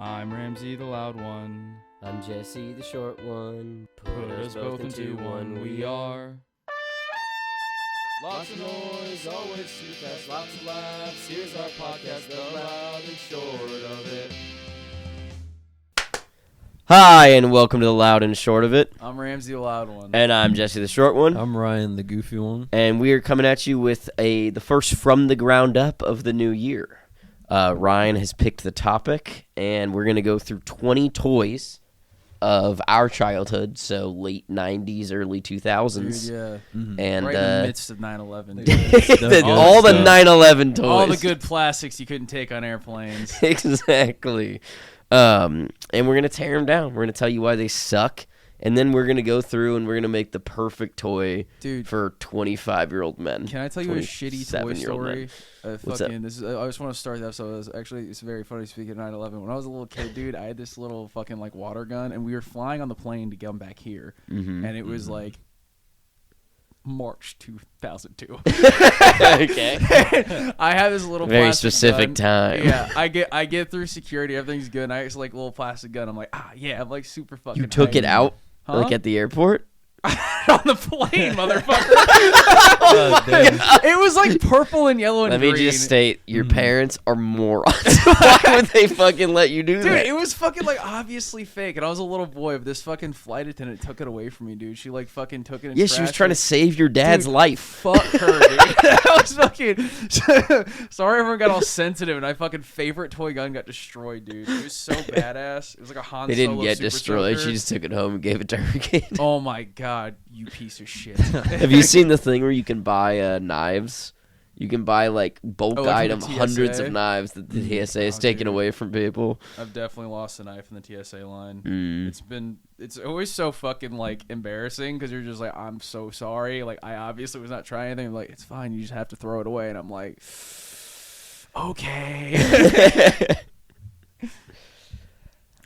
I'm Ramsey, the loud one. I'm Jesse, the short one. Put us both into one, we are. Lots of noise, always too fast, lots of laughs. Here's our podcast, the loud and short of it. Hi, and welcome to the loud and short of it. I'm Ramsey, the loud one. And I'm Jesse, the short one. I'm Ryan, the goofy one. And we are coming at you with the first from the ground up of the new year. Ryan has picked the topic, and we're going to go through 20 toys of our childhood, so late 90s, early 2000s. Dude, yeah. Mm-hmm. And right in the midst of 9/11. all the 9/11 toys. All the good plastics you couldn't take on airplanes. Exactly. And we're going to tear them down. We're going to tell you why they suck. And then we're going to go through and we're going to make the perfect toy for 25-year-old men. Can I tell you a shitty toy story? What's up? I just want to start that. So it's very funny speaking of 9/11. When I was a little kid, dude, I had this little fucking like water gun, and we were flying on the plane to come back here, and it was like March 2002. Okay. I have this little very plastic specific gun. time. Yeah, I get through security, everything's good. And I just like little plastic gun. I'm like, yeah, I'm like super fucking. You took it out, huh? like at the airport. On the plane, motherfucker. It was like purple and yellow and green. Let me just state, your parents are morons. Why would they fucking let you do that? Dude, it was fucking like obviously fake, and I was a little boy. But this fucking flight attendant took it away from me, dude. She like fucking took it. And she was trying to save your dad's life. Fuck her, dude. I was fucking sorry. Everyone got all sensitive, and my fucking favorite toy gun got destroyed, dude. It was so badass. It was like a Han Solo. They didn't get super destroyed. soaker. She just took it home and gave it to her kid. Oh my god, you piece of shit. Have you seen the thing where you can buy knives? You can buy like bulk item, hundreds of knives that the TSA is taking away from people. I've definitely lost a knife in the TSA line. It's always so fucking like embarrassing because you're just like, I'm so sorry. Like I obviously was not trying anything. I'm like, it's fine. You just have to throw it away. And I'm like, okay.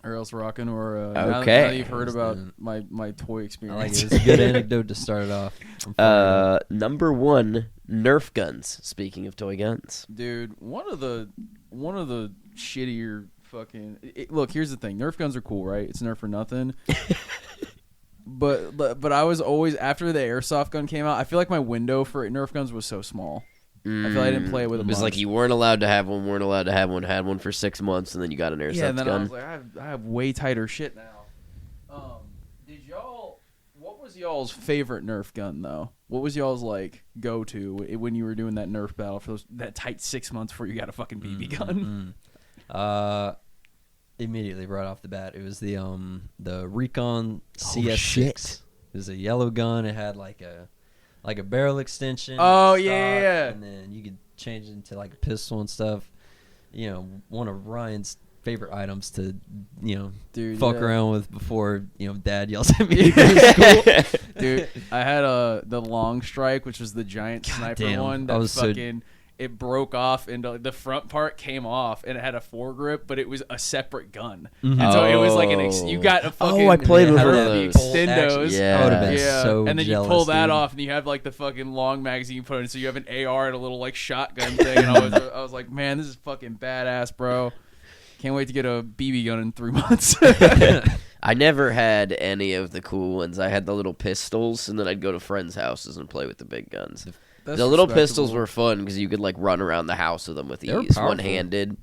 Or else rocking, or now that you've heard about my toy experience. I like it. It's a good anecdote to start it off. Number one, Nerf guns. Speaking of toy guns, dude, one of the shittier fucking. Look, here's the thing: Nerf guns are cool, right? It's Nerf for nothing. but I was always, after the airsoft gun came out, I feel like my window for Nerf guns was so small. I feel like I didn't play with them. It was much. like you weren't allowed to have one, had one for 6 months, and then you got an airsoft gun. Yeah, and then I was like, I have way tighter shit now. What was y'all's favorite Nerf gun, though? What was y'all's, like, go-to when you were doing that Nerf battle for that tight 6 months before you got a fucking BB gun? Immediately, right off the bat, it was the Recon CS6. It was a yellow gun. It had, like a barrel extension. Yeah. And then you could change it into like a pistol and stuff. You know, one of Ryan's favorite items to, fuck around with before, dad yells at me. Dude, I had the long strike, which was the giant sniper one that fucking... It broke off into the front part came off and it had a foregrip, but it was a separate gun. And so it was like you got a fucking. Oh, I played with one of the those. extendos. Yeah, I would have been so and then jealous, you pull that dude. off and you have like the fucking long magazine you put in, so you have an AR and a little like shotgun thing. And I was like, man, this is fucking badass, bro. Can't wait to get a BB gun in 3 months. I never had any of the cool ones. I had the little pistols, and then I'd go to friends' houses and play with the big guns. The little pistols were fun because you could like run around the house with them with ease, one-handed.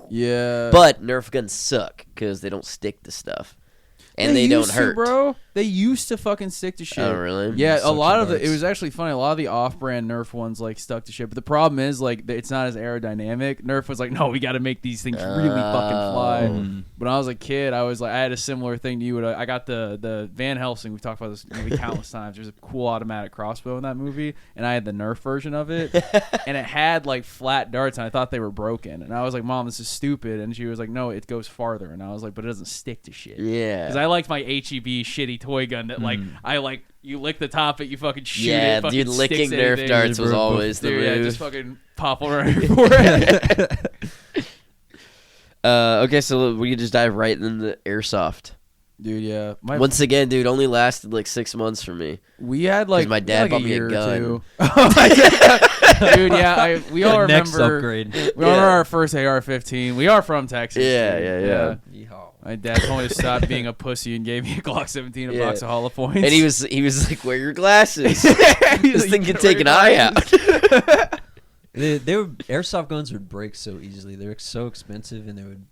Yeah. But Nerf guns suck because they don't stick to stuff, and they don't hurt, bro. They used to fucking stick to shit. Oh, really? Yeah, a lot of it was actually funny. A lot of the off-brand Nerf ones like stuck to shit, but the problem is like it's not as aerodynamic. Nerf was like, no, we got to make these things really fucking fly. When I was a kid, I had a similar thing to you. I got the Van Helsing. We've talked about this movie countless times. There's a cool automatic crossbow in that movie, and I had the Nerf version of it, and it had like flat darts, and I thought they were broken. And I was like, Mom, this is stupid. And she was like, no, it goes farther. And I was like, but it doesn't stick to shit. Yeah. Because I liked my HEB shitty toy gun that like you lick the top of it, you fucking shoot it. Yeah, Fucking dude, licking sticks Nerf anything. darts was always the move. Yeah, just fucking pop around your forehead. Okay, so we could just dive right into airsoft. Dude, yeah. Once again, dude, only lasted like 6 months for me. We had like my dad bought a me a year or gun. two. Oh my God. Dude, yeah, we all remember. Next upgrade. We all remember our first AR-15. We are from Texas. Yeah, dude. yeah. Yeehaw. My dad told me to stop being a pussy and gave me a Glock 17, a box of hollow points. And he was like, "Wear your glasses. This like, thing can take an eye out." They would airsoft guns would break so easily. They're so expensive, and they would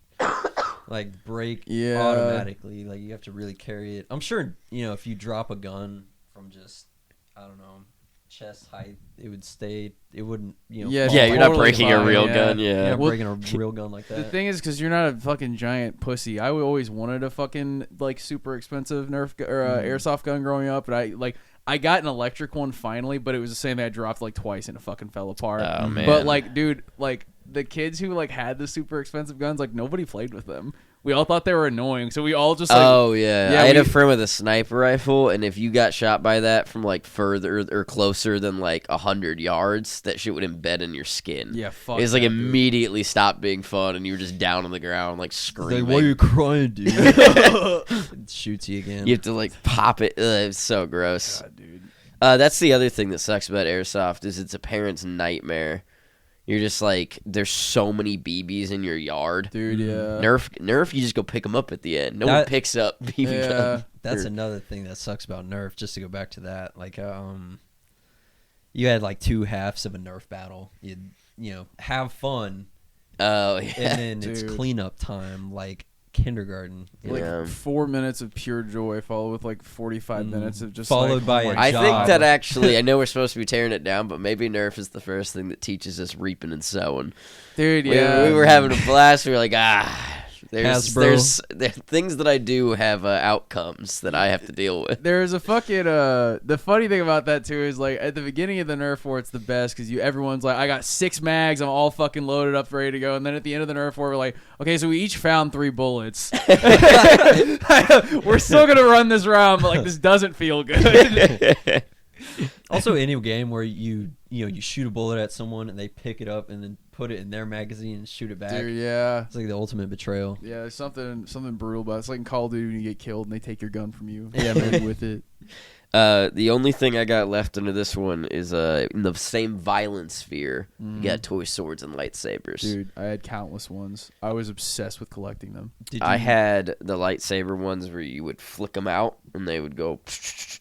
like break automatically. Like you have to really carry it. I'm sure if you drop a gun from just I don't know chest height, it would stay. It wouldn't you're totally not breaking a fine, real gun. You're Yeah. not breaking a real gun like that. The thing is, because you're not a fucking giant pussy. I always wanted a fucking like super expensive Nerf airsoft gun growing up, but I got an electric one finally, but it was the same thing. I dropped like twice and it fucking fell apart. Oh man. But like, dude, like the kids who like had the super expensive guns, like nobody played with them. We all thought they were annoying, so we all just like. Oh yeah, I had a friend with a sniper rifle, and if you got shot by that from like further or closer than like 100 yards, that shit would embed in your skin. Yeah, fuck. It was like that, immediately stopped being fun, and you were just down on the ground like screaming. Like, why are you crying, dude? It shoots you again. You have to like pop it. It's so gross. God, dude. That's the other thing that sucks about airsoft is it's a parent's nightmare. You're just like, there's so many BBs in your yard. Dude, yeah. Nerf, you just go pick them up at the end. No one picks up BB guns. That's another thing that sucks about Nerf, just to go back to that. Like, you had like two halves of a Nerf battle. You'd, have fun. Oh, yeah. And then it's cleanup time, like kindergarten. Like 4 minutes of pure joy, followed with like 45 minutes of just followed by a I job. think that actually, I know we're supposed to be tearing it down, but maybe Nerf is the first thing that teaches us reaping and sowing. Dude, yeah. We were having a blast. We were like, there's Hasbro. things that I do have outcomes that I have to deal with. There's a fucking the funny thing about that too is like at the beginning of the Nerf war it's the best because everyone's like I got 6 mags, I'm all fucking loaded up ready to go, and then at the end of the Nerf war we're like, okay, so we each found 3 bullets. We're still gonna run this round, but like this doesn't feel good. Also, any game where you shoot a bullet at someone and they pick it up and then put it in their magazine and shoot it back. Dude, yeah. It's like the ultimate betrayal. Yeah, there's something brutal about it. It's like in Call of Duty when you get killed and they take your gun from you. Yeah, man, with it. The only thing I got left under this one is in the same violence sphere. You got toy swords and lightsabers. Dude, I had countless ones. I was obsessed with collecting them. I had the lightsaber ones where you would flick them out and they would go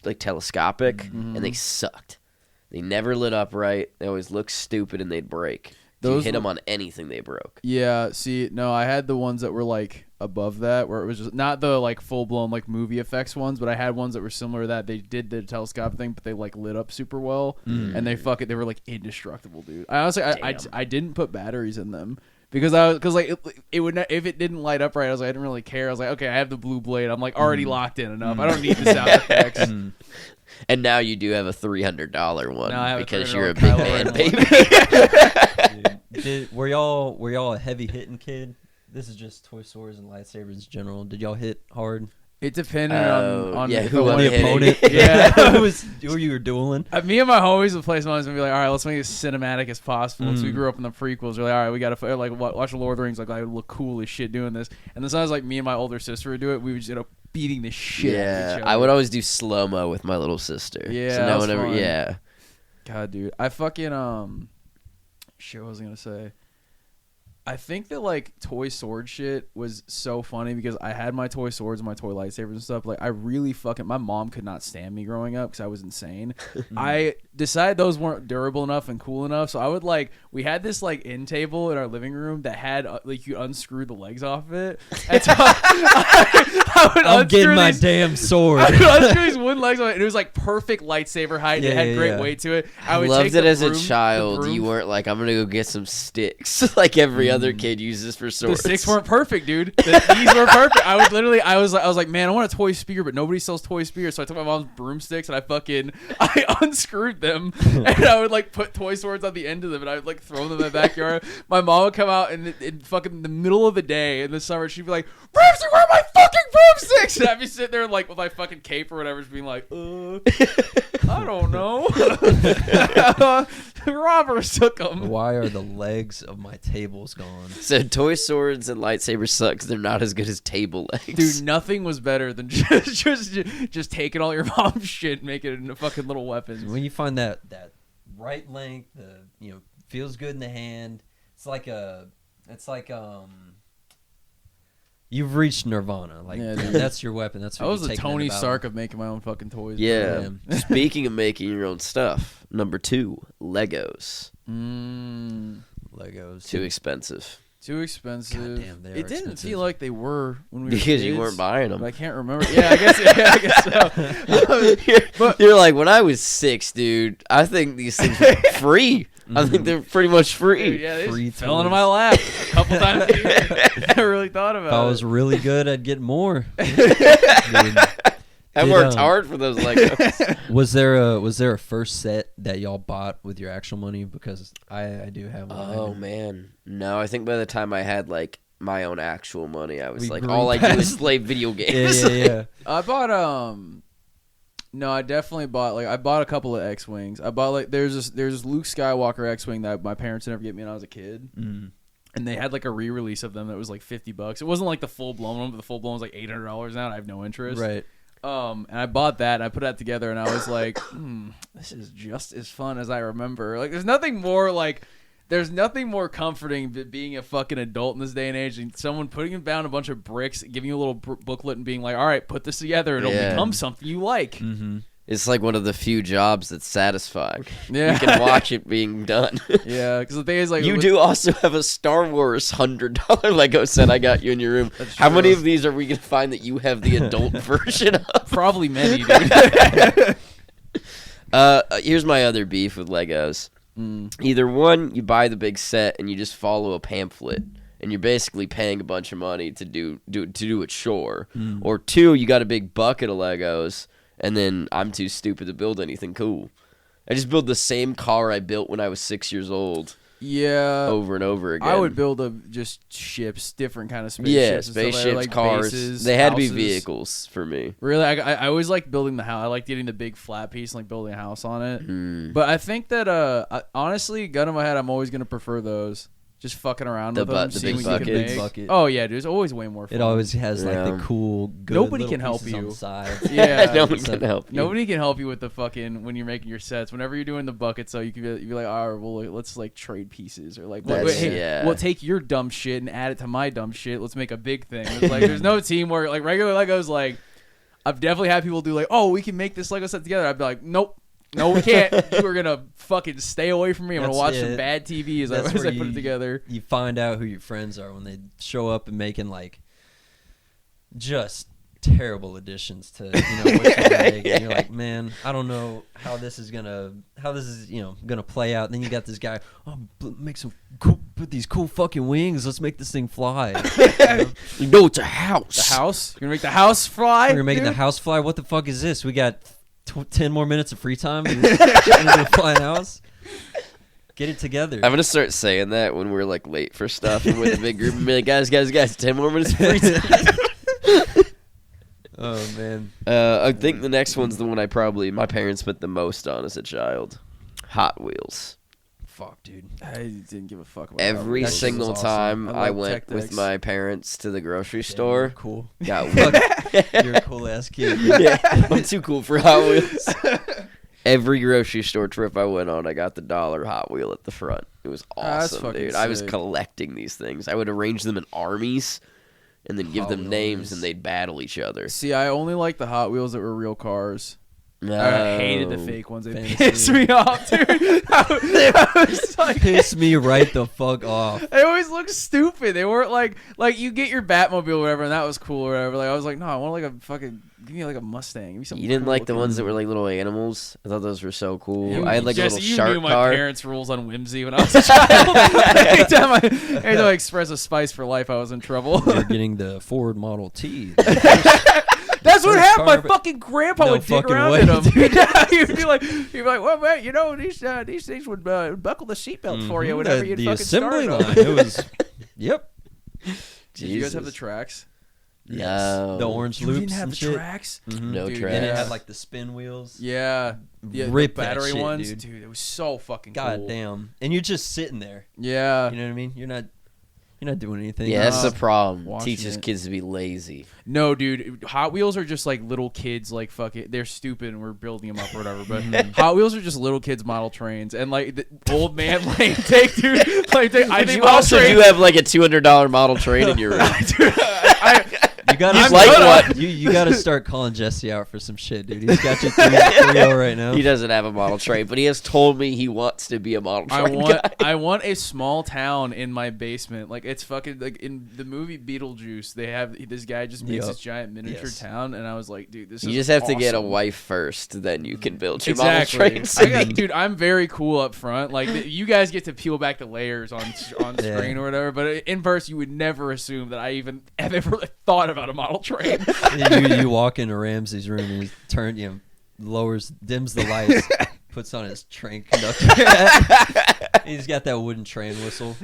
like telescopic, and they sucked. They never lit up right. They always looked stupid and they'd break. If you hit them on anything, they broke. Yeah, see, no, I had the ones that were like above that, where it was just not the like full blown like movie effects ones, but I had ones that were similar to that. They did the telescope thing, but they like lit up super well, and they were like indestructible, dude. I honestly, I didn't put batteries in them. Because it would not, if it didn't light up right, I didn't really care. I was like, okay, I have the blue blade. I'm like already locked in enough. I don't need the sound effects. And now you do have a $300 one because you're a big man, baby. Were y'all a heavy hitting kid? This is just toy swords and lightsabers in general. Did y'all hit hard? It depended on who won the opponent. Yeah, who you were dueling. Me and my homies would play sometimes and be like, all right, let's make it as cinematic as possible. So we grew up in the prequels. We're like, all right, we gotta like watch the Lord of the Rings. Like, I look cool as shit doing this. And then sometimes like me and my older sister would do it. We would just end up beating the shit out of each other. I would always do slow mo with my little sister. Yeah, so no one ever. Yeah. God, dude, I fucking shit. What was I gonna say? I think that like toy sword shit was so funny because I had my toy swords and my toy lightsabers and stuff. Like I really fucking, my mom could not stand me growing up because I was insane. I decided those weren't durable enough and cool enough, so I would like, we had this like end table in our living room that had like you unscrew the legs off of it. And so I'm getting my damn sword. I would unscrew these wooden legs on it, and it was like perfect lightsaber height. It had great weight to it. I would loved take it as a child. You weren't like, I'm gonna go get some sticks like every other kid uses for swords. The sticks weren't perfect, dude. These were perfect. I was like, man, I want a toy spear, but nobody sells toy spears. So I took my mom's broomsticks and I unscrewed them, and I would like put toy swords on the end of them, and I would like throw them in the backyard. My mom would come out in fucking the middle of the day in the summer. She'd be like, Ramsey, where are my fucking broomsticks? And I'd be sitting there like with my fucking cape or whatever, just being like, I don't know. Robbers took them. Why are the legs of my tables gone? So toy swords and lightsabers suck because they're not as good as table legs. Dude, nothing was better than just taking all your mom's shit and making it into fucking little weapons. When you find that right length. Feels good in the hand. It's like you've reached nirvana. Like that's your weapon. That's what I was you the take Tony about Stark of making my own fucking toys. Yeah. Speaking of making your own stuff, number 2, Legos. Legos. Too expensive. Too expensive. Goddamn, they are it didn't expensive. feel like they were when we were Because kids, you weren't buying them. but I can't remember. Yeah, I guess so. You're like, when I was 6, dude, I think these things were free. I think they're pretty much free. Dude, yeah, they Free just fell into toys. my lap a couple times a year. I really thought about If I it. was really good, I'd get more. Dude, I worked hard for those Legos. was there a first set that y'all bought with your actual money? Because I do have one. Oh, man. No, I think by the time I had, like, my own actual money, I was We like, grew all I do is past- play video games. Yeah. I bought no, I definitely bought I bought a couple of X-wings. I bought there's this Luke Skywalker X-wing that my parents never get me when I was a kid. Mm. And they had like a re-release of them that was like $50. It wasn't like the full-blown one, but the full-blown was like $800 now, and I have no interest. Right. And I bought that, and I put that together, and I was like, this is just as fun as I remember. Like, there's nothing more comforting than being a fucking adult in this day and age, and someone putting down a bunch of bricks, giving you a little booklet, and being like, all right, put this together, and it'll become something you like. Mm-hmm. It's like one of the few jobs that's satisfying. Yeah. You can watch it being done. Yeah, because the thing is, like, You do also have a Star Wars $100 Lego set I got you in your room. How many of these are we going to find that you have the adult version of? Probably many, dude. Here's my other beef with Legos. Either one, you buy the big set and you just follow a pamphlet, and you're basically paying a bunch of money to do it chore. Or 2, you got a big bucket of Legos, and then I'm too stupid to build anything cool. I just build the same car I built when I was 6 years old. Yeah. Over and over again. I would build just ships, different kind of spaceships. Yeah, and stuff like that, spaceships, like cars. bases, They had to be houses. vehicles for me. Really, I always liked building the house. I liked getting the big flat piece and like building a house on it. But I think that honestly, gun in my head, I'm always gonna prefer those. Just fucking around with them, the seeing big what you can buckets. make. Bucket. Oh yeah, dude, it's always way more fun. It always has like Yeah. the cool, good Nobody little can help pieces on you. the sides. Yeah, No one can help you. Nobody can help you with the fucking when you're making your sets. Whenever you're doing the bucket, so you can be like, all right, well, let's like trade pieces or like, That's- hey, yeah. we'll take your dumb shit and add it to my dumb shit. Let's make a big thing. It's like there's no teamwork. Like regular Legos, like I've definitely had people do like, oh, we can make this Lego set together. I'd be like, nope. No, we can't. You are gonna fucking stay away from me. I'm gonna watch some bad TV as I put it together. You find out who your friends are when they show up and making like just terrible additions to what you're making. And you're like, man, I don't know how this is gonna play out. And then you got this guy, put these cool fucking wings. Let's make this thing fly. You know it's a house. The house. You're gonna make the house fly. We're making dude? the house fly. What the fuck is this? We got 10 more minutes of free time. We're gonna do a flying house. Get it together. I'm gonna start saying that when we're like late for stuff and with a big group and be like, guys, 10 more minutes of free time. Oh man. I think the next one's the one my parents spent the most on as a child. Hot Wheels. Fuck, dude. I didn't give a fuck about Every that shit. single Was awesome. time I love went Tech with Decks. my parents to the grocery You're store, cool. got You're a cool ass kid. yeah, I'm too cool for Hot Wheels. Every grocery store trip I went on, I got the $1 Hot Wheel at the front. It was That's awesome, fucking dude. I was sick. collecting these things. I would arrange them in armies and then give Hot them Wheel names armies. and they'd battle each other. See, I only like the Hot Wheels that were real cars. No. I hated the fake ones. They Fancy. pissed me off, dude. I was like, Piss me right the fuck off. they always look stupid. They weren't like you get your Batmobile or whatever, and that was cool or whatever. Like I was like, no, I want like a fucking give me like a Mustang. Give me something You didn't cool like the looking. ones that were like little animals? I thought those were so cool. You- I had like Jesse, a you little shark knew my car. parents' rules on whimsy when I was a child. anytime I express a spice for life, I was in trouble. You're getting the Ford Model T. That's what First happened. car, My but- fucking grandpa No would dig fucking around way, in them. dude. he'd be like, well, man, you know, these things would buckle the seatbelt for you whenever you'd the fucking assembly start line. them. It was. Yep. Did you guys have the Jesus. tracks? No. The orange You loops didn't have and the shit. tracks? No Dude, tracks. And it Yeah. had like the spin wheels. Yeah. The Rip that battery shit, ones, dude. it was so fucking God cool. damn. And you're just sitting there. Yeah. You know what I mean? You're not You're not doing anything. Yeah, that's the problem. Watching Teaches it. kids to be lazy. No, dude. Hot Wheels are just like little kids. Like fuck it, they're stupid, and we're building them up or whatever. But Hot Wheels are just little kids model trains, and like the old man like take dude. Like take, I think You also trains, do have like a $200 model train in your room. You gotta you gotta start calling Jesse out for some shit, dude. He's got you 3-0 right now. He doesn't have a model train, but he has told me he wants to be a model train guy. I want a small town in my basement. Like it's fucking like in the movie Beetlejuice. They have this guy just makes this giant miniature town, and I was like, dude, this is. You just have awesome. to get a wife first, then you can build your exactly. model train. Dude, I'm very cool up front. Like you guys get to peel back the layers on screen or whatever, but in person you would never assume that I even have ever thought about a model train. you walk into Ramsey's room and he dims the lights, puts on his train conductor hat. He's got that wooden train whistle.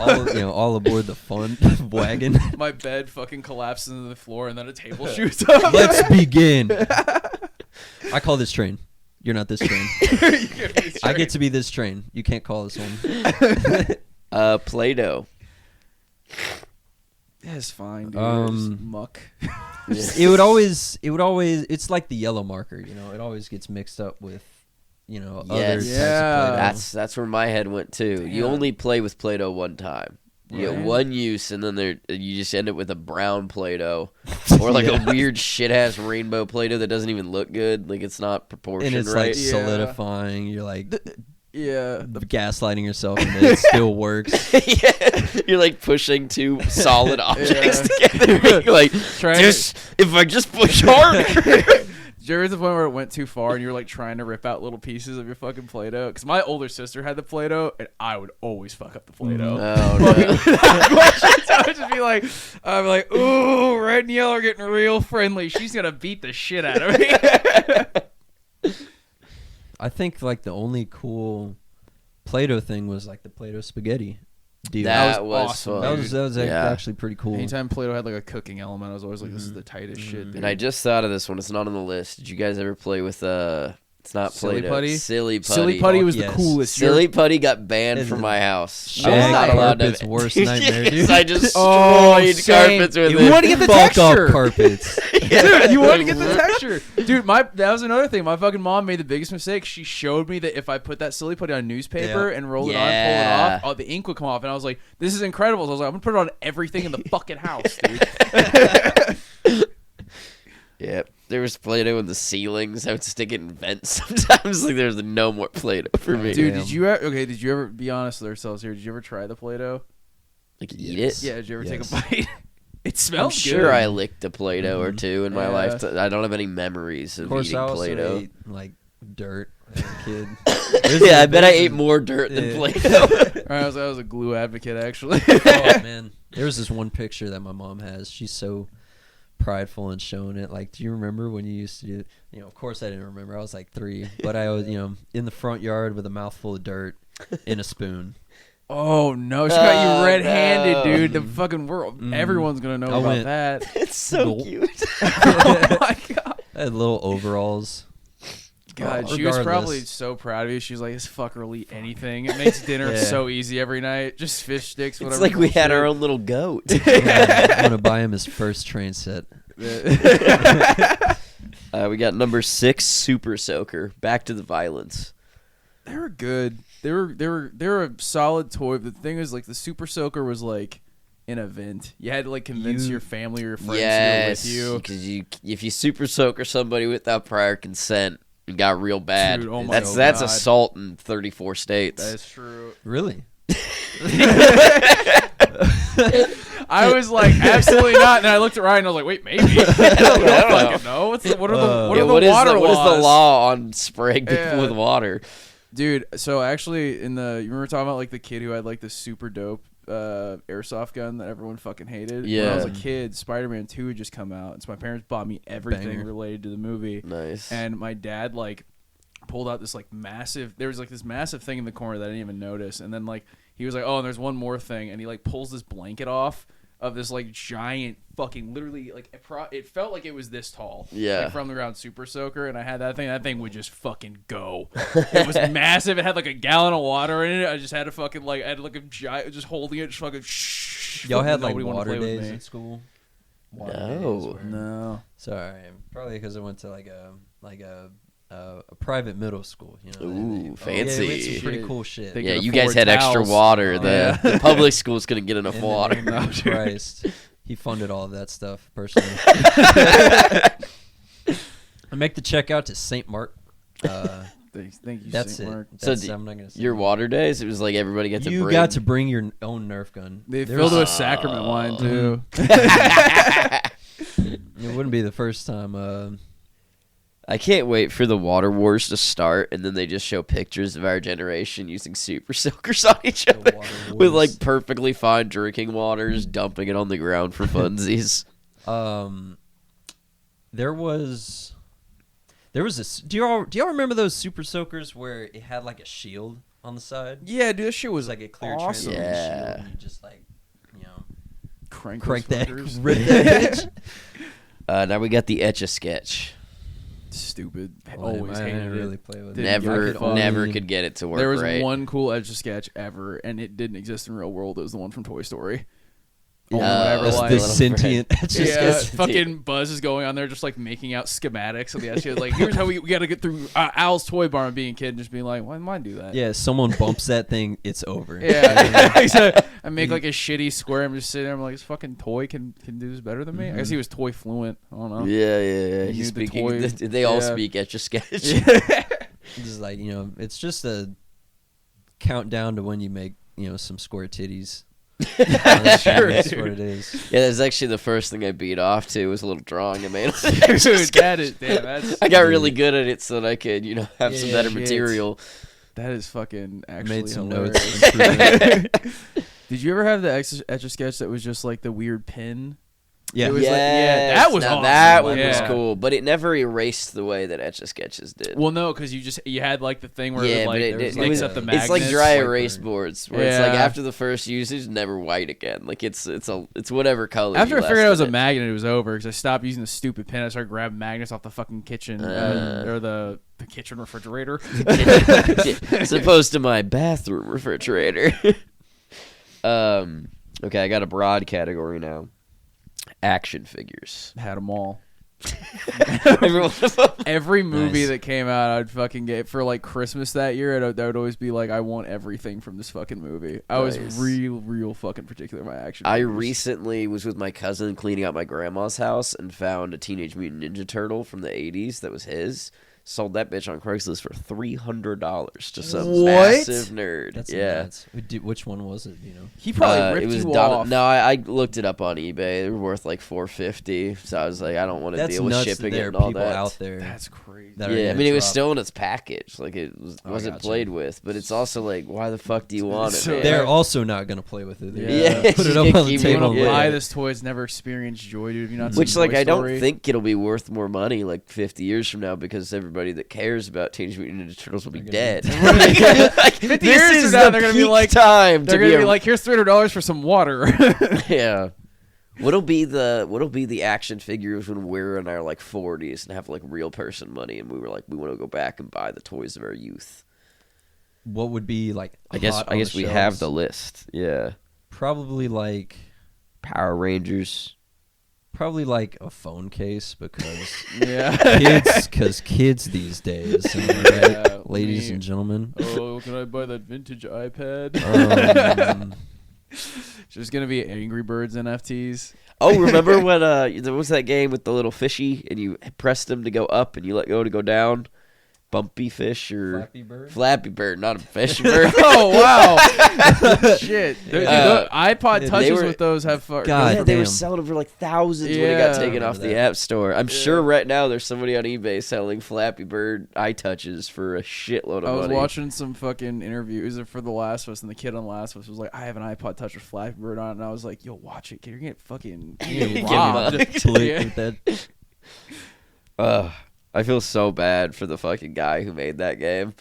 all aboard the fun wagon. My bed fucking collapses into the floor, and then a table shoots up. Let's begin. I call this train. You're not this train. I get to be this train. You can't call this one. Play-Doh. Yeah, it's fine, dude. Just muck. It would always. It's like the yellow marker. It always gets mixed up with, other types of Play-Doh. That's where my head went too. You only play with Play-Doh one time. You get one use, and then you just end up with a brown Play-Doh, or like a weird shit-ass rainbow Play-Doh that doesn't even look good. Like it's not proportioned and it's right. like solidifying. You're like. Yeah, gaslighting yourself, and it still works. You're like pushing two solid objects together. You're like, if I just push harder. Did you ever at the point where it went too far and you were like trying to rip out little pieces of your fucking Play-Doh? Because my older sister had the Play-Doh, and I would always fuck up the Play-Doh. Oh no! I would just be like, I'm like, ooh, red and yellow are getting real friendly. She's gonna beat the shit out of me. I think like the only cool Play-Doh thing was like the Play-Doh spaghetti deal. That was awesome. fun. That was actually pretty cool. Anytime Play-Doh had like a cooking element, I was always like, this is the tightest shit. Dude. And I just thought of this one. It's not on the list. Did you guys ever play with It's not Silly Play-Doh. Putty? Silly Putty. Silly Putty was Yes. the coolest. Silly Putty got banned from my house. Shag I was not allowed carpet's to. worst nightmare, dude. Yes, I destroyed carpets with it. You want to get the Bulk texture. up carpets. Dude, you want to get the texture. Dude, that was another thing. My fucking mom made the biggest mistake. She showed me that if I put that Silly Putty on newspaper and roll it on, pull it off, the ink would come off. And I was like, this is incredible. So I was like, I'm going to put it on everything in the fucking house, dude. Yep. There was Play-Doh in the ceilings. I would stick it in vents sometimes. Like there's no more Play-Doh for me. Dude, did you ever be honest with ourselves here? Did you ever try the Play-Doh? Like eat it? Yeah, did you ever take a bite? It smells I'm good. sure I licked a Play-Doh or two in my life. I don't have any memories of eating I also Play-Doh. ate like dirt as a kid. Yeah, I bet I ate more dirt than Play-Doh. I was a glue advocate, actually. Oh man, there was this one picture that my mom has. She's so prideful in showing it. Like, do you remember when you used to do? Of course I didn't remember. I was like 3, but I was, in the front yard with a mouthful of dirt in a spoon. Oh no, she got you red-handed, no. dude. The fucking world, everyone's gonna know about that. It's so cute. Oh my god. I had little overalls. God, she was probably so proud of you. She's like, this fucker will eat anything. It makes dinner so easy every night. Just fish sticks, whatever. It's like we had our own little goat. I'm gonna buy him his first train set. We got number 6, Super Soaker. Back to the violence. They were good. They were a solid toy. But the thing is, like, the Super Soaker was like an event. You had to like convince your family or your friends to go with you. Because if you Super Soaker somebody without prior consent, it got real bad. Dude, oh my that's God. assault in 34 states. That is true. Really? I was like, absolutely not. And I looked at Ryan and I was like, wait, maybe. I don't fucking know. What are the water laws? What is the law on spraying people with water? Dude, so actually, you remember talking about like the kid who had like the super dope airsoft gun that everyone fucking hated? Yeah. When I was a kid, Spider-Man 2 had just come out, and so my parents bought me everything related to the movie. Nice. And my dad like pulled out this like massive. There was like this massive thing in the corner that I didn't even notice, and then like he was like, "Oh, and there's one more thing," and he like pulls this blanket off. of this like giant fucking literally like it felt like it was this tall. Yeah. Like from the ground Super Soaker, and I had that thing. That thing would just fucking go. It was massive. It had like a gallon of water in it. I just had to fucking like I had like a giant just holding it, just fucking. Y'all had like Nobody wanted to water play with days me. in school. No. Sorry, probably because I went to like a private middle school. You know. Ooh, Yeah, we fancy. went some pretty cool shit. They Yeah, could you guys afford had extra towels. water. Oh, The public schools couldn't get enough In the water. name of Christ, he funded all of that stuff personally. I make the check out to St. Mark. Thank you. That's St. it. Mark. So I'm not gonna say Your more. water days, it was like everybody got to You bring. got to bring your own Nerf gun. They There's- filled it with sacrament wine too. It wouldn't be the first time. I can't wait for the water wars to start, and then they just show pictures of our generation using super soakers on each The other water with wars. like perfectly fine drinking waters, dumping it on the ground for funsies. There was this. Do y'all remember those super soakers where it had like a shield on the side? Yeah, dude, this shit It was was like a clear awesome. transparent Yeah. shield, and you just like, you know, Crank crank those that, fuckers. rip that bitch. Now we got the Etch-a-Sketch. Stupid. Well, Always I hated didn't really it. play with Didn't it. give a Never, fuck. never could get it to work. There was right? one cool Etch-a-Sketch ever, and it didn't exist in real world. It was the one from Toy Story. Only Oh, whatever, that's like- The Little sentient. friend. It's just Yeah, Etch-a-Sketch. fucking Buzz is going on there just like making out schematics of the Etch. Like, here's how we got to get through Al's toy barn being a kid and just being like, why did mine do that? yeah. Someone bumps that thing, it's over. Yeah. So I make like a shitty square. I'm just sitting there. I'm like, this fucking toy can do this better than me. I guess he was toy fluent. I don't know. Yeah. He He's knew the speaking. toy- They all yeah. speak Etch-a-Sketch. It's just like, you know, it's just a countdown to when you make, you know, some square titties. That's Sure, that's dude. what it is. Yeah, that's actually the first thing I beat off to was a little drawing I made. Dude, that is damn. That's I got really good at it so that I could, have some Yeah, better shit. material. that is fucking actually Made some hilarious. notes. Did you ever have the Etch-a-Sketch that was just like the weird pin? Yeah. It was like- yeah, that was now awesome. that one was Yeah. cool, but it never erased the way that Etch-a-Sketches did. Well, no, because you had like the thing where yeah, it, like, but there was, like, was- up the it's magnets. like dry Like erase burn. boards, where it's like Yeah. after the first use, it's never white again. Like it's whatever color. After you I figured out it was a left magnet, it was over because I stopped using the stupid pen. I started grabbing magnets off the fucking kitchen or the kitchen refrigerator. it. As opposed to my bathroom refrigerator. Okay, I got a broad category now. Action figures. Had them all. Every one of them. Every movie Nice. that came out, I'd fucking get for like Christmas that year. That would always be like, I want everything from this fucking movie. I was Nice. real fucking particular in my action. I figures. recently was with my cousin cleaning out my grandma's house and found a Teenage Mutant Ninja Turtle from the 80s that was his. Sold that bitch on Craigslist for $300 to some What? massive nerd. That's yeah. nuts. Which one was it? You know. He probably It ripped was you Don- off. No, I looked it up on eBay. They were worth like $450. So I was like, I don't want to That's deal with nuts that shipping there it are and all people that. out there. That's crazy. that are Yeah, I gonna mean, it was drop- still in its package. Like it Oh, wasn't gotcha. played with, but it's also like, why the fuck do you want it? So man? They're also not gonna play with it. They're Yeah. gonna put it You up can't on the keep it You table. want to Yeah. buy this toy? It's never experienced joy, dude. Have you not seen Which, like, Toy I don't Story? think it'll be worth more money like 50 years from now because everybody that cares about Teenage Mutant Ninja Turtles will be They're dead. gonna Like, 50 this years is from now, the they're gonna be peak like- time They're to gonna be be a- like, here's $300 for some water. yeah. What'll be the action figures when we're in our like 40s and have like real person money and we were like we want to go back and buy the toys of our youth? What would be like? I guess hot on the we have shelves? the list. Yeah. Probably like Power Rangers. a phone case because yeah. kids these days, am I Yeah, right? Ladies me. and gentlemen. Oh, can I buy that vintage iPad? Um, There's gonna be Angry Birds NFTs. Oh, remember when there was that game with the little fishy and you pressed them to go up and you let go to go down? Bumpy fish or Flappy Bird. Flappy Bird, not a fish bird. Oh wow! Shit, dude, Uh, the iPod they Touches were- with those have God Yeah, they were damn. selling them for like thousands when it got Yeah. taken I off the remember App Store. I'm sure right now there's somebody on eBay selling Flappy Bird iTouches for a shitload of I was money. watching some fucking interviews for The Last of Us, and the kid on The Last of Us was like, "I have an iPod Touch with Flappy Bird on," it. And I was like, "Yo, watch it, kid. You're gonna get fucking Get robbed." mugged. Blake with that. I feel so bad for the fucking guy who made that game.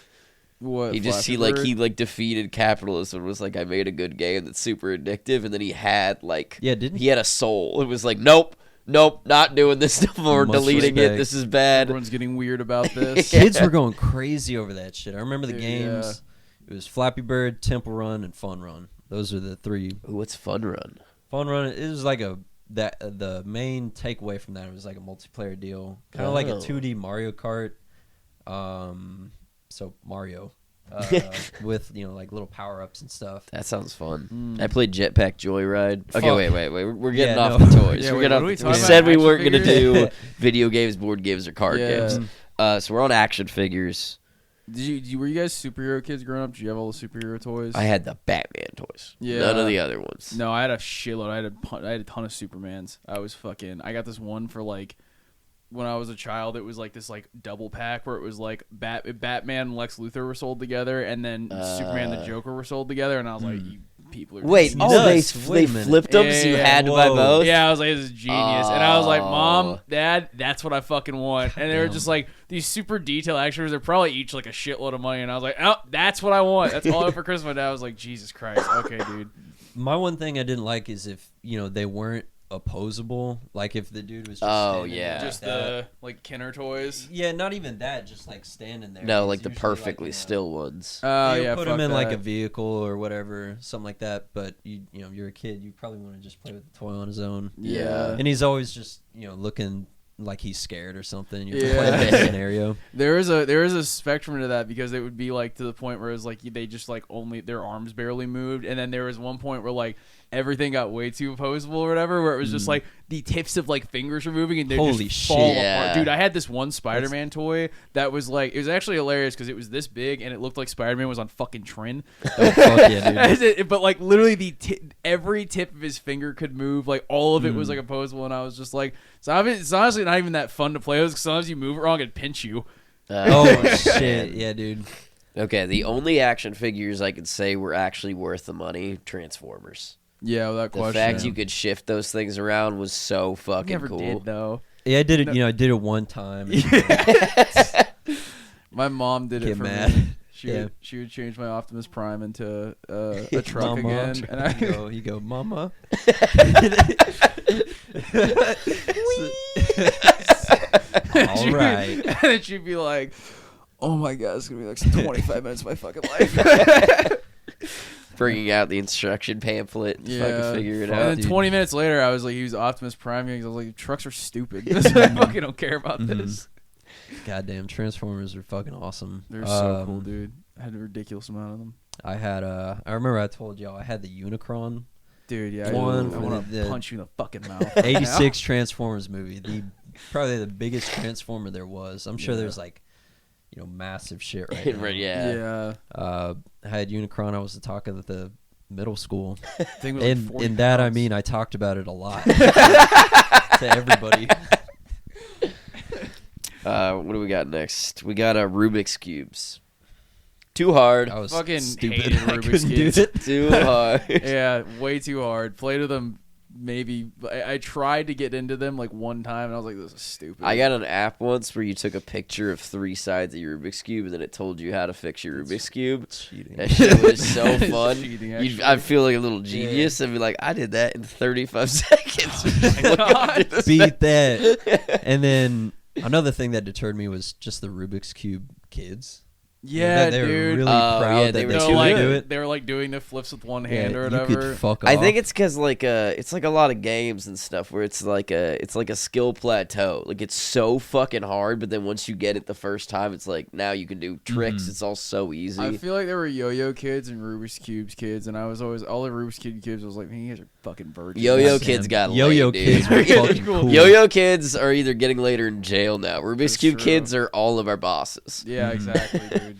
What? He Flappy Bird? defeated capitalism. Was like, I made a good game that's super addictive, and then he had didn't he had a soul. It was like, nope, not doing this no more. Deleting respect. it. This is bad. Everyone's getting weird about this. Kids were going crazy over that shit. I remember the Dude, games. It was Flappy Bird, Temple Run, and Fun Run. Those are the three. Ooh, what's Fun Run? Fun Run. It was like the main takeaway from that was like a multiplayer deal, kind of like a 2D Mario Kart. So Mario, with like little power ups and stuff. That sounds fun. I played Jetpack Joyride. Okay, Fuck. wait. We're getting Yeah, off no. the toys. Yeah, we're wait, getting what off are we the talking toys. about? Said we Action weren't gonna figures? do video games, board games, or card Yeah. games. So we're on action figures. Were you guys superhero kids growing up? Did you have all the superhero toys? I had the Batman toys. Yeah. None of the other ones. No, I had a shitload. I had a ton of Supermans. I got this one for when I was a child. It was like this double pack where it was like Batman and Lex Luthor were sold together, and then Superman and the Joker were sold together. And I was like, you people are Wait, genius. they Wait a minute. flipped them, so you had to buy both? Yeah, I was like, this is genius. And I was like, Mom, Oh. Dad, that's what I fucking want. And they were just like, these super detailed action figures. They're probably each like a shitload of money. And I was like, oh, that's what I want. That's all I want for Christmas. My dad was like, Jesus Christ. Okay, dude. My one thing I didn't like is if they weren't opposable. Like if the dude was just standing there like Just that. the Kenner toys. Yeah, not even that, just like standing there. No, It's like the usually, perfectly still ones. Oh, you yeah. put fuck him in like a that. vehicle or whatever, something like that. But you're a kid, you probably want to just play with the toy on his own. Yeah. And he's always just looking like he's scared or something. You're Yeah. playing that scenario. There is a spectrum to that because it would be like to the point where it's like they just like only their arms barely moved, and then there was one point where like everything got way too opposable or whatever, where it was just like the tips of like fingers were moving and they Holy just shit. fall Yeah. apart. Dude, I had this one Spider-Man toy that was like it was actually hilarious because it was this big and it looked like Spider-Man was on fucking Trin. Oh, fuck yeah, dude. But like literally every tip of his finger could move, like all of it was like opposable, and I was just like, so it's honestly not even that fun to play with because sometimes you move it wrong and pinch you. Oh shit, yeah, dude. Okay, the only action figures I could say were actually worth the money, Transformers. Yeah, without The question. fact you could shift those things around was so fucking never cool. did though. Yeah, I did it. I did it one time. My mom did it Get for mad. me. Yeah. She would change my Optimus Prime into a truck Mama. again, and You go, Mama. All right. And then she'd be like, "Oh my god, it's gonna be like 25 minutes of my fucking life." Bringing out the instruction pamphlet and fucking figure it Fuck. out. And then Dude. 20 minutes later, I was like, "He was Optimus Prime." I was like, "Trucks are stupid. I fucking don't care about this." Goddamn, Transformers are fucking awesome. They're so cool, dude. I had a ridiculous amount of them. I had I remember I told y'all I had the Unicron Dude, yeah, One I want for to the- punch you in the fucking mouth. 86 Transformers movie. Probably the biggest Transformer there was. I'm sure Yeah. there's like massive shit right now. Right, yeah. Yeah. I had Unicron. I was the talk of the middle school. Thing was like And 40 in that I pounds. mean I talked about it a lot to everybody. What do we got next? We got Rubik's Cubes. Too hard. I was Fucking stupid. hated I Rubik's couldn't do Cubes. it. Too hard. Yeah, way too hard. Played with them maybe. I tried to get into them like one time, and I was like, "This is stupid." I got an app once where you took a picture of 3 sides of your Rubik's Cube and then it told you how to fix your Rubik's Cube. Cheating. That shit was so It's fun. cheating, I'd actually. feel like a little genius. I'd be like, I did that in 35 seconds. God. Beat that. And then another thing that deterred me was just the Rubik's Cube kids. Yeah, they were dude. really Oh, proud yeah, that they they were They're could like do it. they were like doing the flips with one Yeah, hand or you whatever. could fuck off. I think it's because it's like a lot of games and stuff where it's like a skill plateau. Like it's so fucking hard, but then once you get it the first time, it's like now you can do tricks. It's all so easy. I feel like there were Yo-Yo kids and Rubik's Cubes kids, and I was always all the Rubik's Cube kids. I was like, man, you guys are fucking virgins. Yo-yo Goddamn. kids got Yo-yo laid, dude. kids were fucking cool. Yo-yo kids are either getting later in jail now. Rubik's That's Cube true. kids are all of our bosses. Yeah, exactly, dude.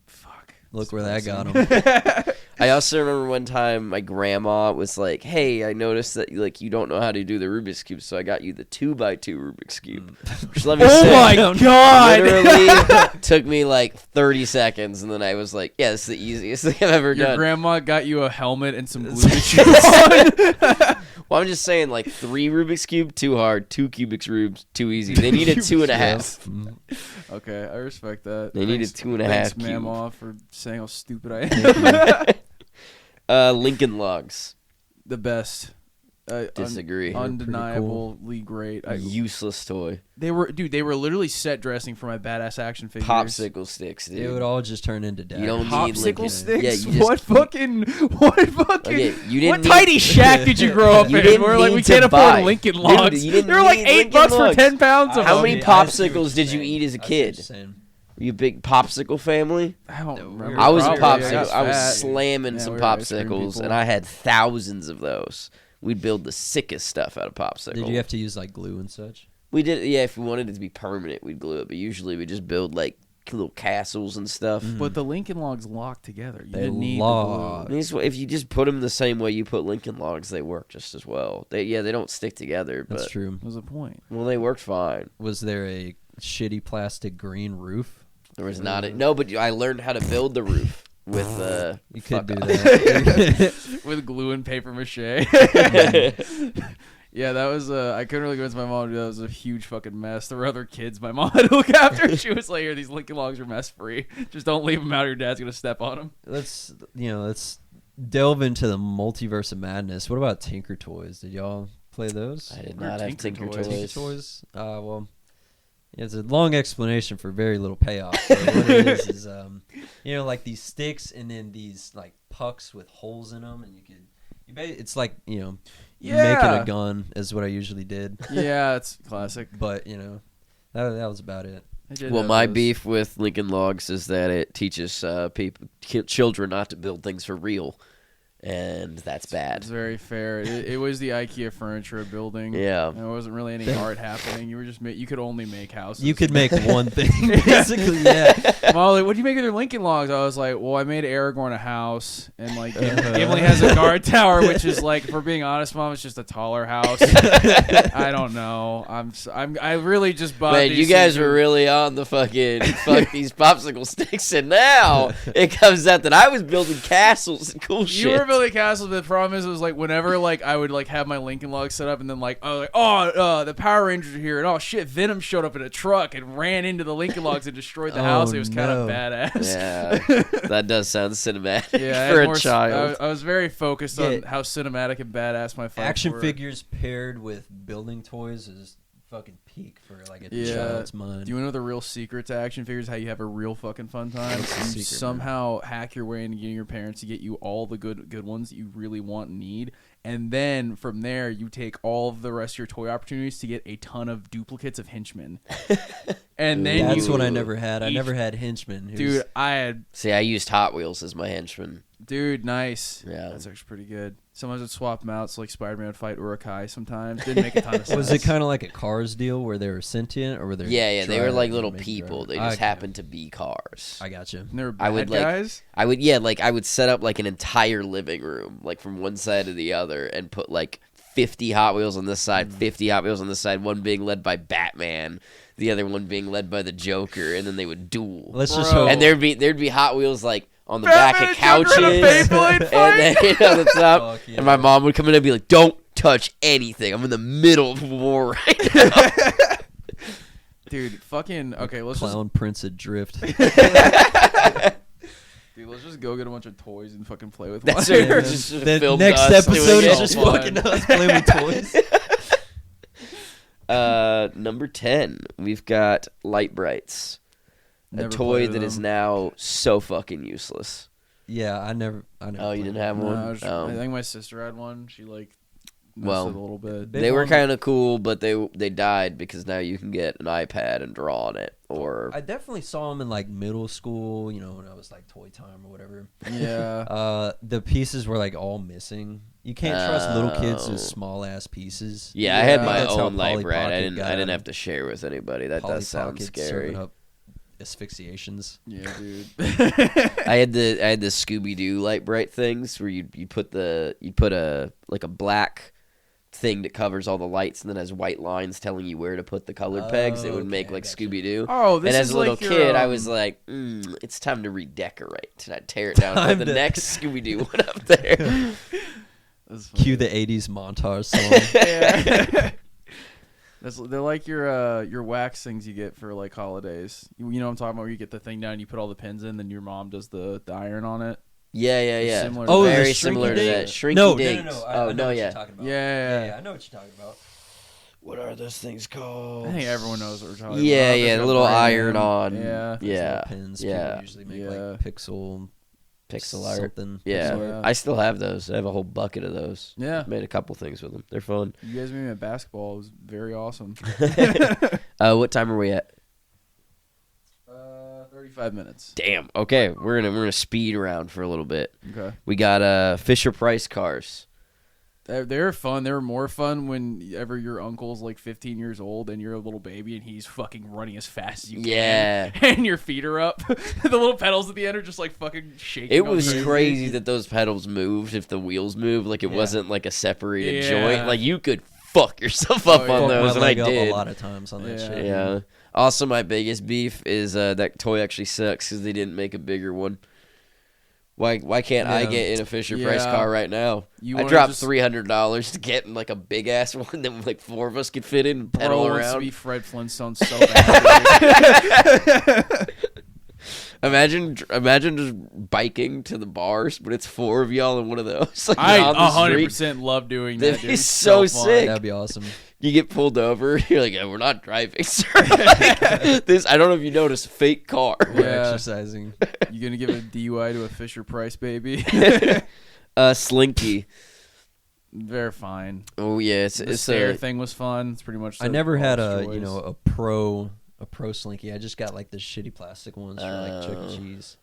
Fuck. Look where that got them. I also remember one time my grandma was like, "Hey, I noticed that you don't know how to do the Rubik's Cube, so I got you the 2x2 Rubik's Cube." Which let me say, god! literally took me like 30 seconds, and then I was like, "Yeah, this is the easiest thing I've ever Your done." grandma got you a helmet and some glue to chew on. Well, I'm just saying, like 3 Rubik's Cube, too hard. 2 Cubic Rubes, too easy. They needed 2.5. Okay, I respect that. They needed 2.5 Thanks, cube. Mamaw, for saying how stupid I am. Lincoln Logs. The best. Disagree. Undeniably great. Useless toy. They were literally set dressing for my badass action figures. Popsicle sticks, dude. It would all just turn into daggers. You don't need Popsicle Lincoln. sticks? Yeah, you just, What fucking Okay, you didn't what need- tiny shack did you grow up You in? didn't Where like need we to can't buy. afford Lincoln Dude, Logs. you didn't They were like need $8 Lincoln for Logs. 10 pounds of How them. many popsicles did you eat as a kid? Were you a big popsicle family? I don't remember. I was a Probably, popsicle. I was fat. slamming Yeah, some we were ice cream popsicles, people. and I had thousands of those. We'd build the sickest stuff out of popsicle. Did you have to use like glue and such? We did, yeah. If we wanted it to be permanent, we'd glue it. But usually, we just build like little castles and stuff. But the Lincoln Logs locked together. You They didn't need log. the glue. If you just put them the same way you put Lincoln Logs, they work just as well. They don't stick together, but That's true. What was the point? well, they worked fine. Was there a shitty plastic green roof? There was not no, but I learned how to build the roof with You could do off. that. With glue and paper mache. Yeah, that was I couldn't really convince my mom to do that. It was a huge fucking mess. There were other kids my mom had to look after. She was like, "Here, these Lincoln Logs are mess free. Just don't leave them out. Or your dad's gonna step on them." let's delve into the multiverse of madness. What about Tinker Toys? Did y'all play those? I did What are not have Tinker Tinker Toys? Tinker Toys. Toys. Well, yeah, it's a long explanation for very little payoff. So what it is like these sticks and then these like pucks with holes in them, and it's like making Yeah. a gun is what I usually did. Yeah, it's classic. But that was about it. I did Well, have my those. beef with Lincoln Logs is that it teaches children not to build things for real, and that's bad. It's very fair. It was the IKEA furniture building. Yeah. There wasn't really any art happening. You were just you could only make houses. You could make one thing, basically. Yeah. Molly, what do you make of your Lincoln Logs? I was like, well, I made Aragorn a house, and like Gimli has a guard tower, which is like, for being honest, Mom, it's just a taller house. I don't know. I really just bought. Man, these you guys things were really on the fucking fuck these popsicle sticks, and now it comes out that I was building castles and cool You shit. were building castles, but the problem is, it was like whenever like I would like have my Lincoln Logs set up, and then like I was like, the Power Rangers are here, and oh shit, Venom showed up in a truck and ran into the Lincoln Logs and destroyed the house. It was kind of badass. Yeah, that does sound cinematic Yeah, I for had a more child. I was very focused on how cinematic and badass my fights Action were. figures paired with building toys is fucking peak for like a Yeah. child's mind. Do you know the real secret to action figures? How you have a real fucking fun time? What's the You secret, somehow hack your way into getting your parents to get you all the good ones that you really want and need, and then from there you take all of the rest of your toy opportunities to get a ton of duplicates of henchmen. And then That's you, what I never had. I each- never had henchmen. dude. I had See, I used Hot Wheels as my henchman. Dude, nice. Yeah. That's actually pretty good. Sometimes I'd swap them out, so like Spider-Man would fight Urukai sometimes. Didn't make a ton of sense. Was it kind of like a Cars deal where they were sentient, or were they? Yeah, they were driving like and little making people. driving? They just Okay. happened to be cars. I got you. And they were I bad would, like- guys? I would set up like an entire living room, like from one side to the other, and put like 50 Hot Wheels on this side, 50 Hot Wheels on this side, one being led by Batman, the other one being led by the Joker, and then they would duel. Let's just Bro. hope. And there'd be Hot Wheels like on the Batman back of and Joker in a couches, Beyblade and then on the top. Fuck yeah. And my mom would come in and be like, "Don't touch anything. I'm in the middle of war right now." Dude, fucking okay. Let's just Clown Prince Adrift. dude, let's just go get a bunch of toys and fucking play with That's one. right. Yeah, Just the filmed next us episode doing is it. just Fun. fucking us playing with toys. Number 10, we've got Light Brights, a Never toy played with that is them. now so fucking useless. Yeah, I never. Oh, you played didn't have No, one? I, was- Oh. I think my sister had one. She like messed Well, with it a little bit. Big They were one. kind of cool, but they died because now you can get an iPad and draw on it. Or I definitely saw them in like middle school. When I was like toy time or whatever. Yeah. The pieces were like all missing. You can't trust little kids Oh. with small ass pieces. yeah, I had Yeah. my That's how own Light Polly Bright. I Pocket didn't got I didn't him. have to share with anybody. That Polly does sound Pocket scary. serving up asphyxiations. Yeah, dude. I had the Scooby Doo Light Bright things where you put a like a black thing that covers all the lights and then has white lines telling you where to put the colored pegs. It would make Okay, like gotcha. Scooby Doo. Oh, this And as is a little like your, kid, I was like, it's time to redecorate. And I'd tear it down and Time put the to- next Scooby Doo one up there. Cue the '80s montage song. Yeah. They're like your wax things you get for like holidays. You know what I'm talking about? Where you get the thing down, and you put all the pins in, then your mom does the iron on it. Yeah. Similar to Oh, that. very the similar to Shrinky that. Dink? Shrinky No. dinks. I know what yeah. you're talking about. Yeah. I know what you're talking about. What are those things called? I think everyone knows what we're talking about. Yeah, There's the a little brand iron name. on. Yeah. Yeah. Pins. Yeah. People usually make like pixel art. something. Yeah. Pixel art. I still have those. I have a whole bucket of those. Yeah. Made a couple things with them. They're fun. You guys made me at basketball. It was very awesome. What time are we at? 35 minutes. Damn. Okay, we're gonna speed around for a little bit. Okay. We got Fisher Price cars. They're fun. They were more fun whenever your uncle's like 15 years old and you're a little baby and he's fucking running as fast as you can. Yeah. And your feet are up. The little pedals at the end are just like fucking shaking. It was crazy that those pedals moved if the wheels moved. Like it wasn't like a separated Yeah. joint. Like you could fuck yourself up yeah. on Fucked those, my and I leg up did. a lot of times on that shit. Yeah. Also, my biggest beef is that toy actually sucks because they didn't make a bigger one. Why can't I get in a Fisher Price car right now? I dropped $300 to get in like a big ass one that like 4 of us could fit in and pedal Bro wants to around. be Fred Flintstone so bad. Imagine just biking to the bars, but it's 4 of y'all in one of those. Like, I on the street. 100% love doing That'd that. be Dude. so fun. sick. That'd be awesome. You get pulled over. You're like, we're not driving, sir. Like, this, I don't know if you noticed, fake car. We're Yeah. exercising. You gonna give a DUI to a Fisher Price baby? Slinky. They're fine. Oh yeah, The it's stair a thing was fun. It's pretty much. I never had Paul's a choice. a pro Slinky. I just got like the shitty plastic ones for like Chuck E. Cheese.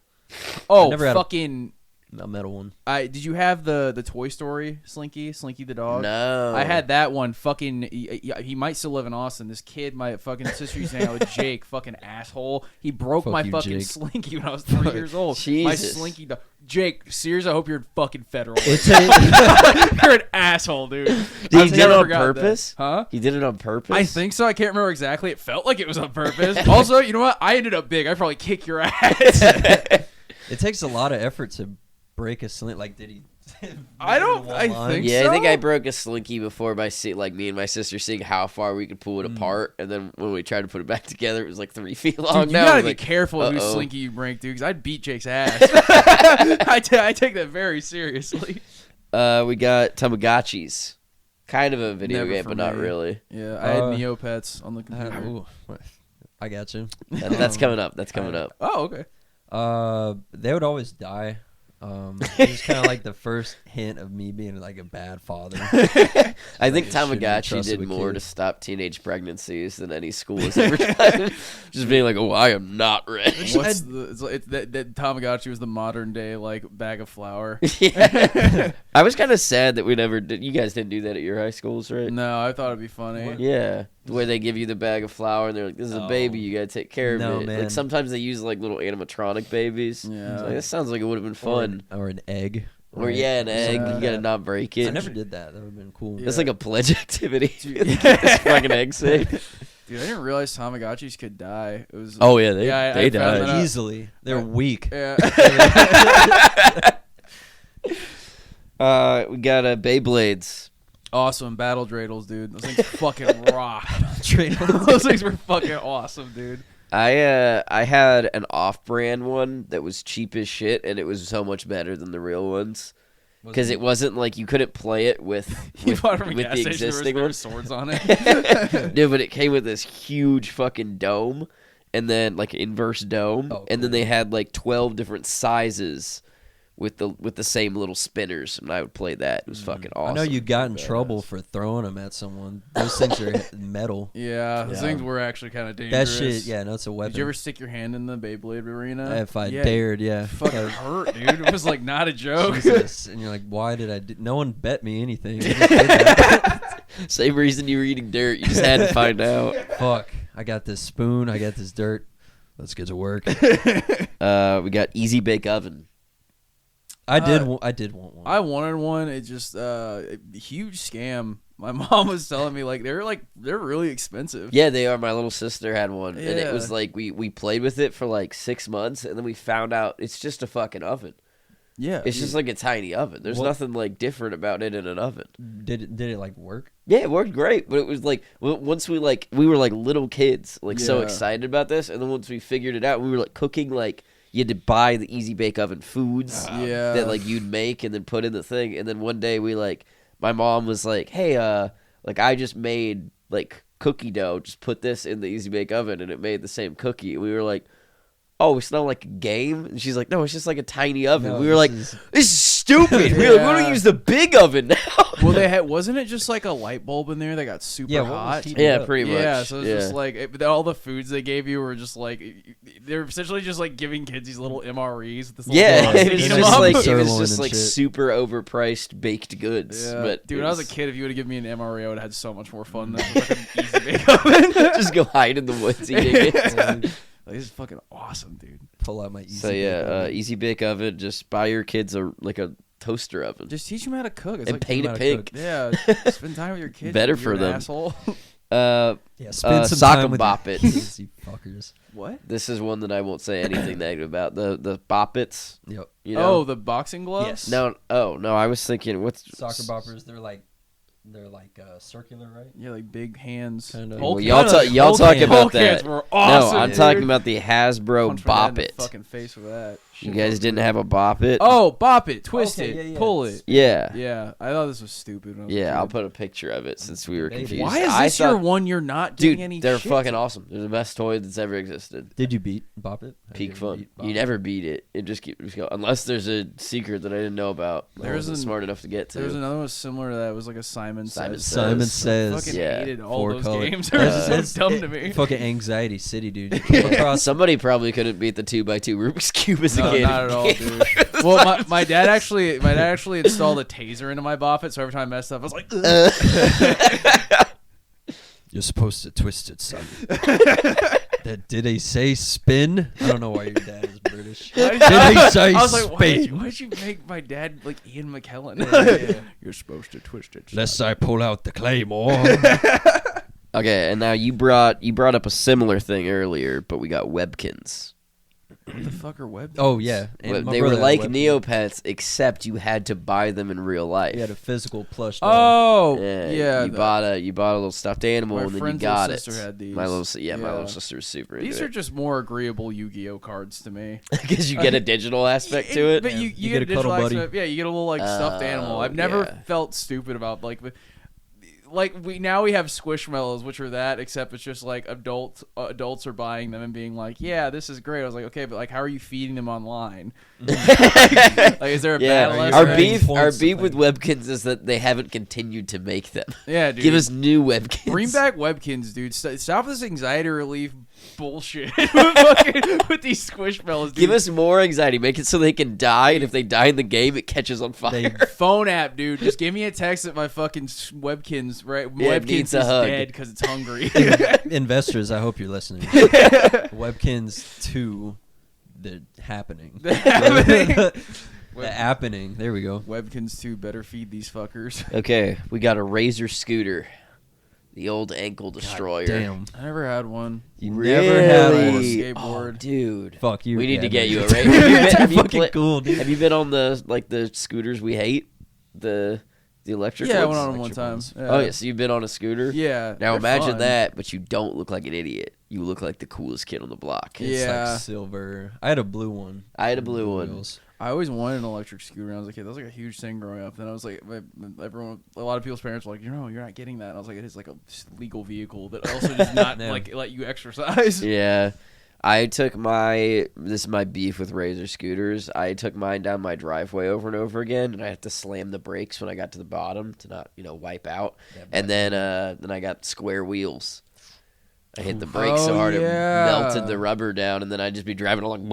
Oh, never had a- fucking! A metal one. Did you have the Toy Story Slinky the dog? no. I had that one. Fucking, he might still live in Austin. This kid, my fucking sister used to hang out with Jake. Fucking asshole. He broke Fuck my you, fucking Jake. Slinky when I was 3 years old. My Jesus. Slinky dog. Jake, seriously, I hope you're fucking federal. It's a, You're an asshole, dude. Did I've he did it never on forgotten that. purpose? Huh? He did it on purpose. I think so. I can't remember exactly. It felt like it was on purpose. Also, you know what? I ended up big. I'd probably kick your ass. it takes a lot of effort to break a Slink. Like, did he? I don't- I think Yeah, I think so? I broke a Slinky before by me and my sister seeing how far we could pull it apart, and then when we tried to put it back together, it was like 3 feet long. Dude, you now gotta I'm be like, careful whose uh-oh. Slinky you break, dude, because I'd beat Jake's ass. I take that very seriously. We got Tamagotchis, kind of a video Never game, for but not me. really. Yeah, I had Neopets on the computer. Ooh, I got you. That's coming up. That's coming up. Oh, okay. They would always die. It was kind of like the first hint of me being like a bad father. I think I shouldn't have Tamagotchi trusted did a more kid. to stop teenage pregnancies than any school has ever done. Just being like, oh, I am not ready. What's that Tamagotchi was the modern day like bag of flour. Yeah. I was kind of sad that we never did. You guys didn't do that at your high schools, right? No, I thought it'd be funny. Yeah, where they give you the bag of flour and they're like, "This is a baby, you gotta take care of No, it." man. Like sometimes they use like little animatronic babies. Yeah. It's like, that sounds like it would have been fun. Or an egg. Or yeah, an egg. Yeah. You gotta not break it. I never did that. That would have been cool. That's Yeah. like a pledge activity. Dude. Get this fucking egg safe. Dude, I didn't realize Tamagotchis could die. It was. Oh yeah, they Yeah, I they found that died. out. Easily. They're weak. Yeah. We got Beyblades. Awesome battle dreidels, dude. Those things fucking rock. Dreidels. Those things were fucking awesome, dude. I had an off-brand one that was cheap as shit, and it was so much better than the real ones. Because it wasn't like you couldn't play it with You bought it from a with gas the station, existing there were ones. swords on it. No, but it came with this huge fucking dome, and then like an inverse dome, Oh, and then cool. they had like 12 different sizes with the same little spinners, and I would play that. It was fucking awesome. I know you got in Badass. trouble for throwing them at someone. Those things are metal. Yeah, those Yeah. things were actually kind of That dangerous. shit, yeah, no, it's a weapon. Did you ever stick your hand in the Beyblade arena? If I Yeah, dared, yeah. it fucking hurt, dude. It was like not a joke. Jesus. And you're like, why did I do? No one bet me anything. I just did that. Same reason you were eating dirt. You just had to find out. Fuck. I got this spoon. I got this dirt. Let's get to work. We got Easy Bake Oven. I did want one. I wanted one. It just a huge scam. My mom was telling me they're really expensive. Yeah, they are. My little sister had one, and it Yeah. was like we played with it for like 6 months, and then we found out it's just a fucking oven. Yeah, It's just like a tiny oven. There's Well- nothing like different about it in an oven. Did it like work? Yeah, it worked great, but it was like once we were like little kids, like so Yeah. excited about this, and then once we figured it out, we were like cooking like you had to buy the Easy Bake Oven foods Yeah. that like you'd make and then put in the thing, and then one day my mom was like, "Hey, like I just made like cookie dough, just put this in the Easy Bake Oven," and it made the same cookie. And we were like, "Oh, it's not like a game?" And she's like, "No, it's just like a tiny oven." No, we were like, is- "This is stupid." We were like, "We're gonna Yeah. use the big oven now." Well, they had wasn't it just like a light bulb in there that got super Yeah, what was hot? heating Yeah, up? pretty much. Yeah, so it's just Yeah. like all the foods they gave you were just like they're essentially just like giving kids these little MREs with this little Yeah, box to it was eat just 'em up. like Sirloin and shit. super overpriced baked goods. Yeah. But Dude, it when I was a was- kid, if you would have given me an MRE, I would have had so much more fun than like an Easy Bake Oven. just go hide in the woods eating it. Like, this is fucking awesome, dude. Pull out my easy. So yeah, Easy Bake Oven. Just buy your kids a toaster oven Just teach them how to cook. It's and like paint them it how to pink. yeah, spend time with your kids. Better you're for an them. Asshole. Yeah, spend some sock time 'em with bop your it. kids, you fuckers. What? This is one that I won't say anything negative about. The boppets. Yep. You know? Oh, the boxing gloves. Yes. No. Oh no, I was thinking what's Soccer boppers, they're like circular, right? Yeah, like big hands. Kind of. Well, Hulk y'all hands. y'all talk hands. about Hulk hands that. were awesome. No, I'm dude. talking about the Hasbro Punch my dad in Bop the It. fucking face with that. You guys didn't have a Bop It? Oh, bop it, twist Okay, it, yeah, yeah. pull it. Yeah. Yeah, I thought this was stupid. When I was a Yeah, kid. I'll put a picture of it since we were Baby. confused. Why is I this your thought- one you're not doing Dude, any they're shit? fucking awesome. They're the best toy that's ever existed. Did you beat Bop It? I Peak didn't fun. beat Bop You It. never beat it. It just keeps going. Unless there's a secret that I didn't know about. I There's wasn't an- smart enough to get to. There was another one similar to that. It was like a Simon Simon Says. Simon Says. Says. Fucking Yeah. hated all Four those color. games. They were It's- so dumb to me. Fucking Anxiety City, dude. You come across Somebody probably couldn't beat the 2x2 Rubik's Cube as a No, kid. not at all, dude. Well, my dad actually installed a taser into my Boffet, so every time I messed up, I was like, "Ugh." You're supposed to twist it, son. Did they say spin? I don't know why your dad is British. Why did Did you- they say I was like, spin? why'd you make my dad like Ian McKellen? Yeah. You're supposed to twist it. son. Lest I pull out the claymore. Okay, and now you brought up a similar thing earlier, but we got Webkins. What the fuck are web? Oh yeah, And my They were brother had like a webcam. Neopets, except you had to buy them in real life. He had a physical plush. doll. Oh, Yeah, yeah. You bought a little stuffed animal My and then you friend's got little it. sister had these. My little my Yeah. little sister was super These into are just more agreeable Yu-Gi-Oh cards to me. because you get a digital aspect to it. But Yeah. you You get get a a cuddle digital buddy. aspect. Yeah, you get a little like stuffed animal. I've never yeah. felt stupid about we have Squishmallows, which are that, except it's just like adults are buying them and being like, yeah, this is great. I was like, okay, but like, how are you feeding them online? Like, is there a battle? Yeah, Are you our saying beef points with like- Webkins is that they haven't continued to make them. Yeah, dude. Give us new Webkins. Bring back Webkins, dude. Stop this anxiety relief bullshit with these Squishmallows, dude. Give us more anxiety. Make it so they can die, and if they die in the game, it catches on fire. phone app, dude. Just give me a text that my fucking Webkins, right? Yeah, it Webkins needs is a hug. dead because it's hungry. Investors, I hope you're listening. Webkins 2, the happening. The happening. There we go. Webkins 2 better feed these fuckers. Okay, we got a Razor scooter, the old ankle destroyer. Damn. I never had one. You Really? never had one. one. Skateboard. Oh, dude. Fuck you. We need to get man. you a Razor. Have you Fucking pla- cool, dude. Have you been on the scooters we hate? The electric Yeah, I ones? went on them one Electric time. ones. Yeah. Oh, yeah, so you've been on a scooter? Yeah. Now they're imagine fun. that, but you don't look like an idiot. You look like the coolest kid on the block. It's Yeah. like silver. I had a blue one. I had a blue one. Wheels. I always wanted an electric scooter when I was a kid. That was like a huge thing growing up. Then I was like, a lot of people's parents were like, you're not getting that. And I was like, it is like a legal vehicle that also does not Yeah. like let you exercise. Yeah. I took this is my beef with Razor scooters. I took mine down my driveway over and over again, and I had to slam the brakes when I got to the bottom to not, wipe out. And then I got square wheels. I hit the brakes so Oh, hard yeah. it melted the rubber down, and then I'd just be driving along.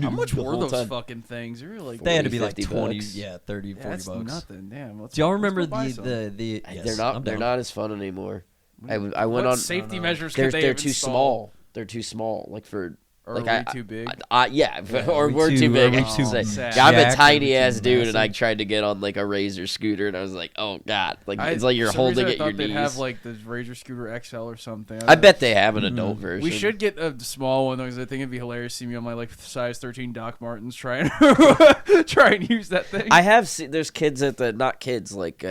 How much the were whole those time. fucking things? They were like, They had to be like 50 20, bucks. 30, yeah, 40 that's bucks. nothing. Damn. Do y'all remember let's go buy some. the yes, They're I'm they're down. not as fun anymore. I went What on. safety no. measures They're could they they're have too installed? small. They're too small. Like for Or like are we too big? Yeah, or we're too big. I should say. I'm a tiny ass dude, and I tried to get on like a Razor scooter, and I was like, oh god, like it's like you're holding it your knees. They'd have like the Razor scooter XL or something. I bet they have an adult version. We should get a small one though, because I think it'd be hilarious to see me on my like size 13 Doc Martens trying and use that thing. I have seen there's kids at the not kids like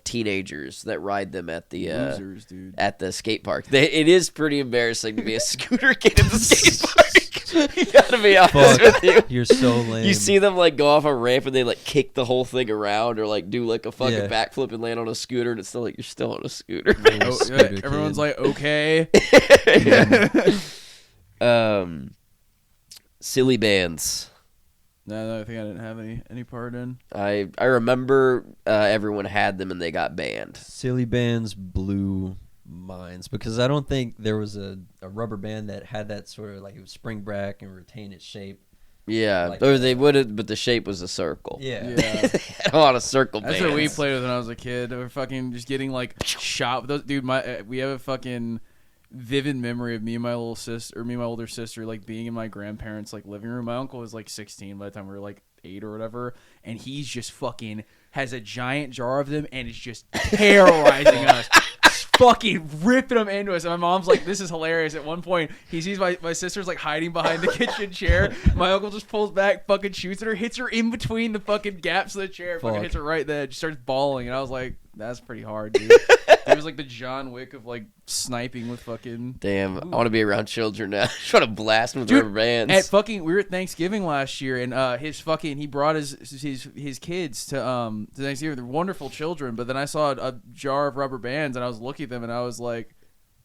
teenagers that ride them at the losers, dude. At the skate park. It is pretty embarrassing to be a scooter kid at the skate park. You gotta be honest with you. You're so lame. You see them like go off a ramp and they like kick the whole thing around or like do like a fucking backflip and land on a scooter, and it's still like you're still on a scooter. Everyone's like, okay. Silly bands. No, I think I didn't have any part in. I remember everyone had them and they got banned. Silly bands blew minds because I don't think there was a rubber band that had that sort of like it would spring back and retain its shape. Yeah, like or they would have, but the shape was a circle. Yeah. They had a lot of circle bands. That's what we played with when I was a kid. We're fucking just getting like shot. Dude, we have a fucking vivid memory of me and my older sister like being in my grandparents' like living room. My uncle was like 16 by the time we were like 8 or whatever, and he's just fucking has a giant jar of them and is just terrorizing us. Fucking ripping them into us, and my mom's like, "This is hilarious." At one point, he sees my sister's like hiding behind the kitchen chair. My uncle just pulls back, fucking shoots at her, hits her in between the fucking gaps of the chair, fucking hits her right there. She starts bawling, and I was like, "That's pretty hard, dude." It was like the John Wick of like sniping with fucking. Damn, I want to be around children now. Just want to blast them with rubber bands. At fucking, we were at Thanksgiving last year, and he brought his kids to Thanksgiving. They're wonderful children, but then I saw a jar of rubber bands, and I was looking at them, and I was like,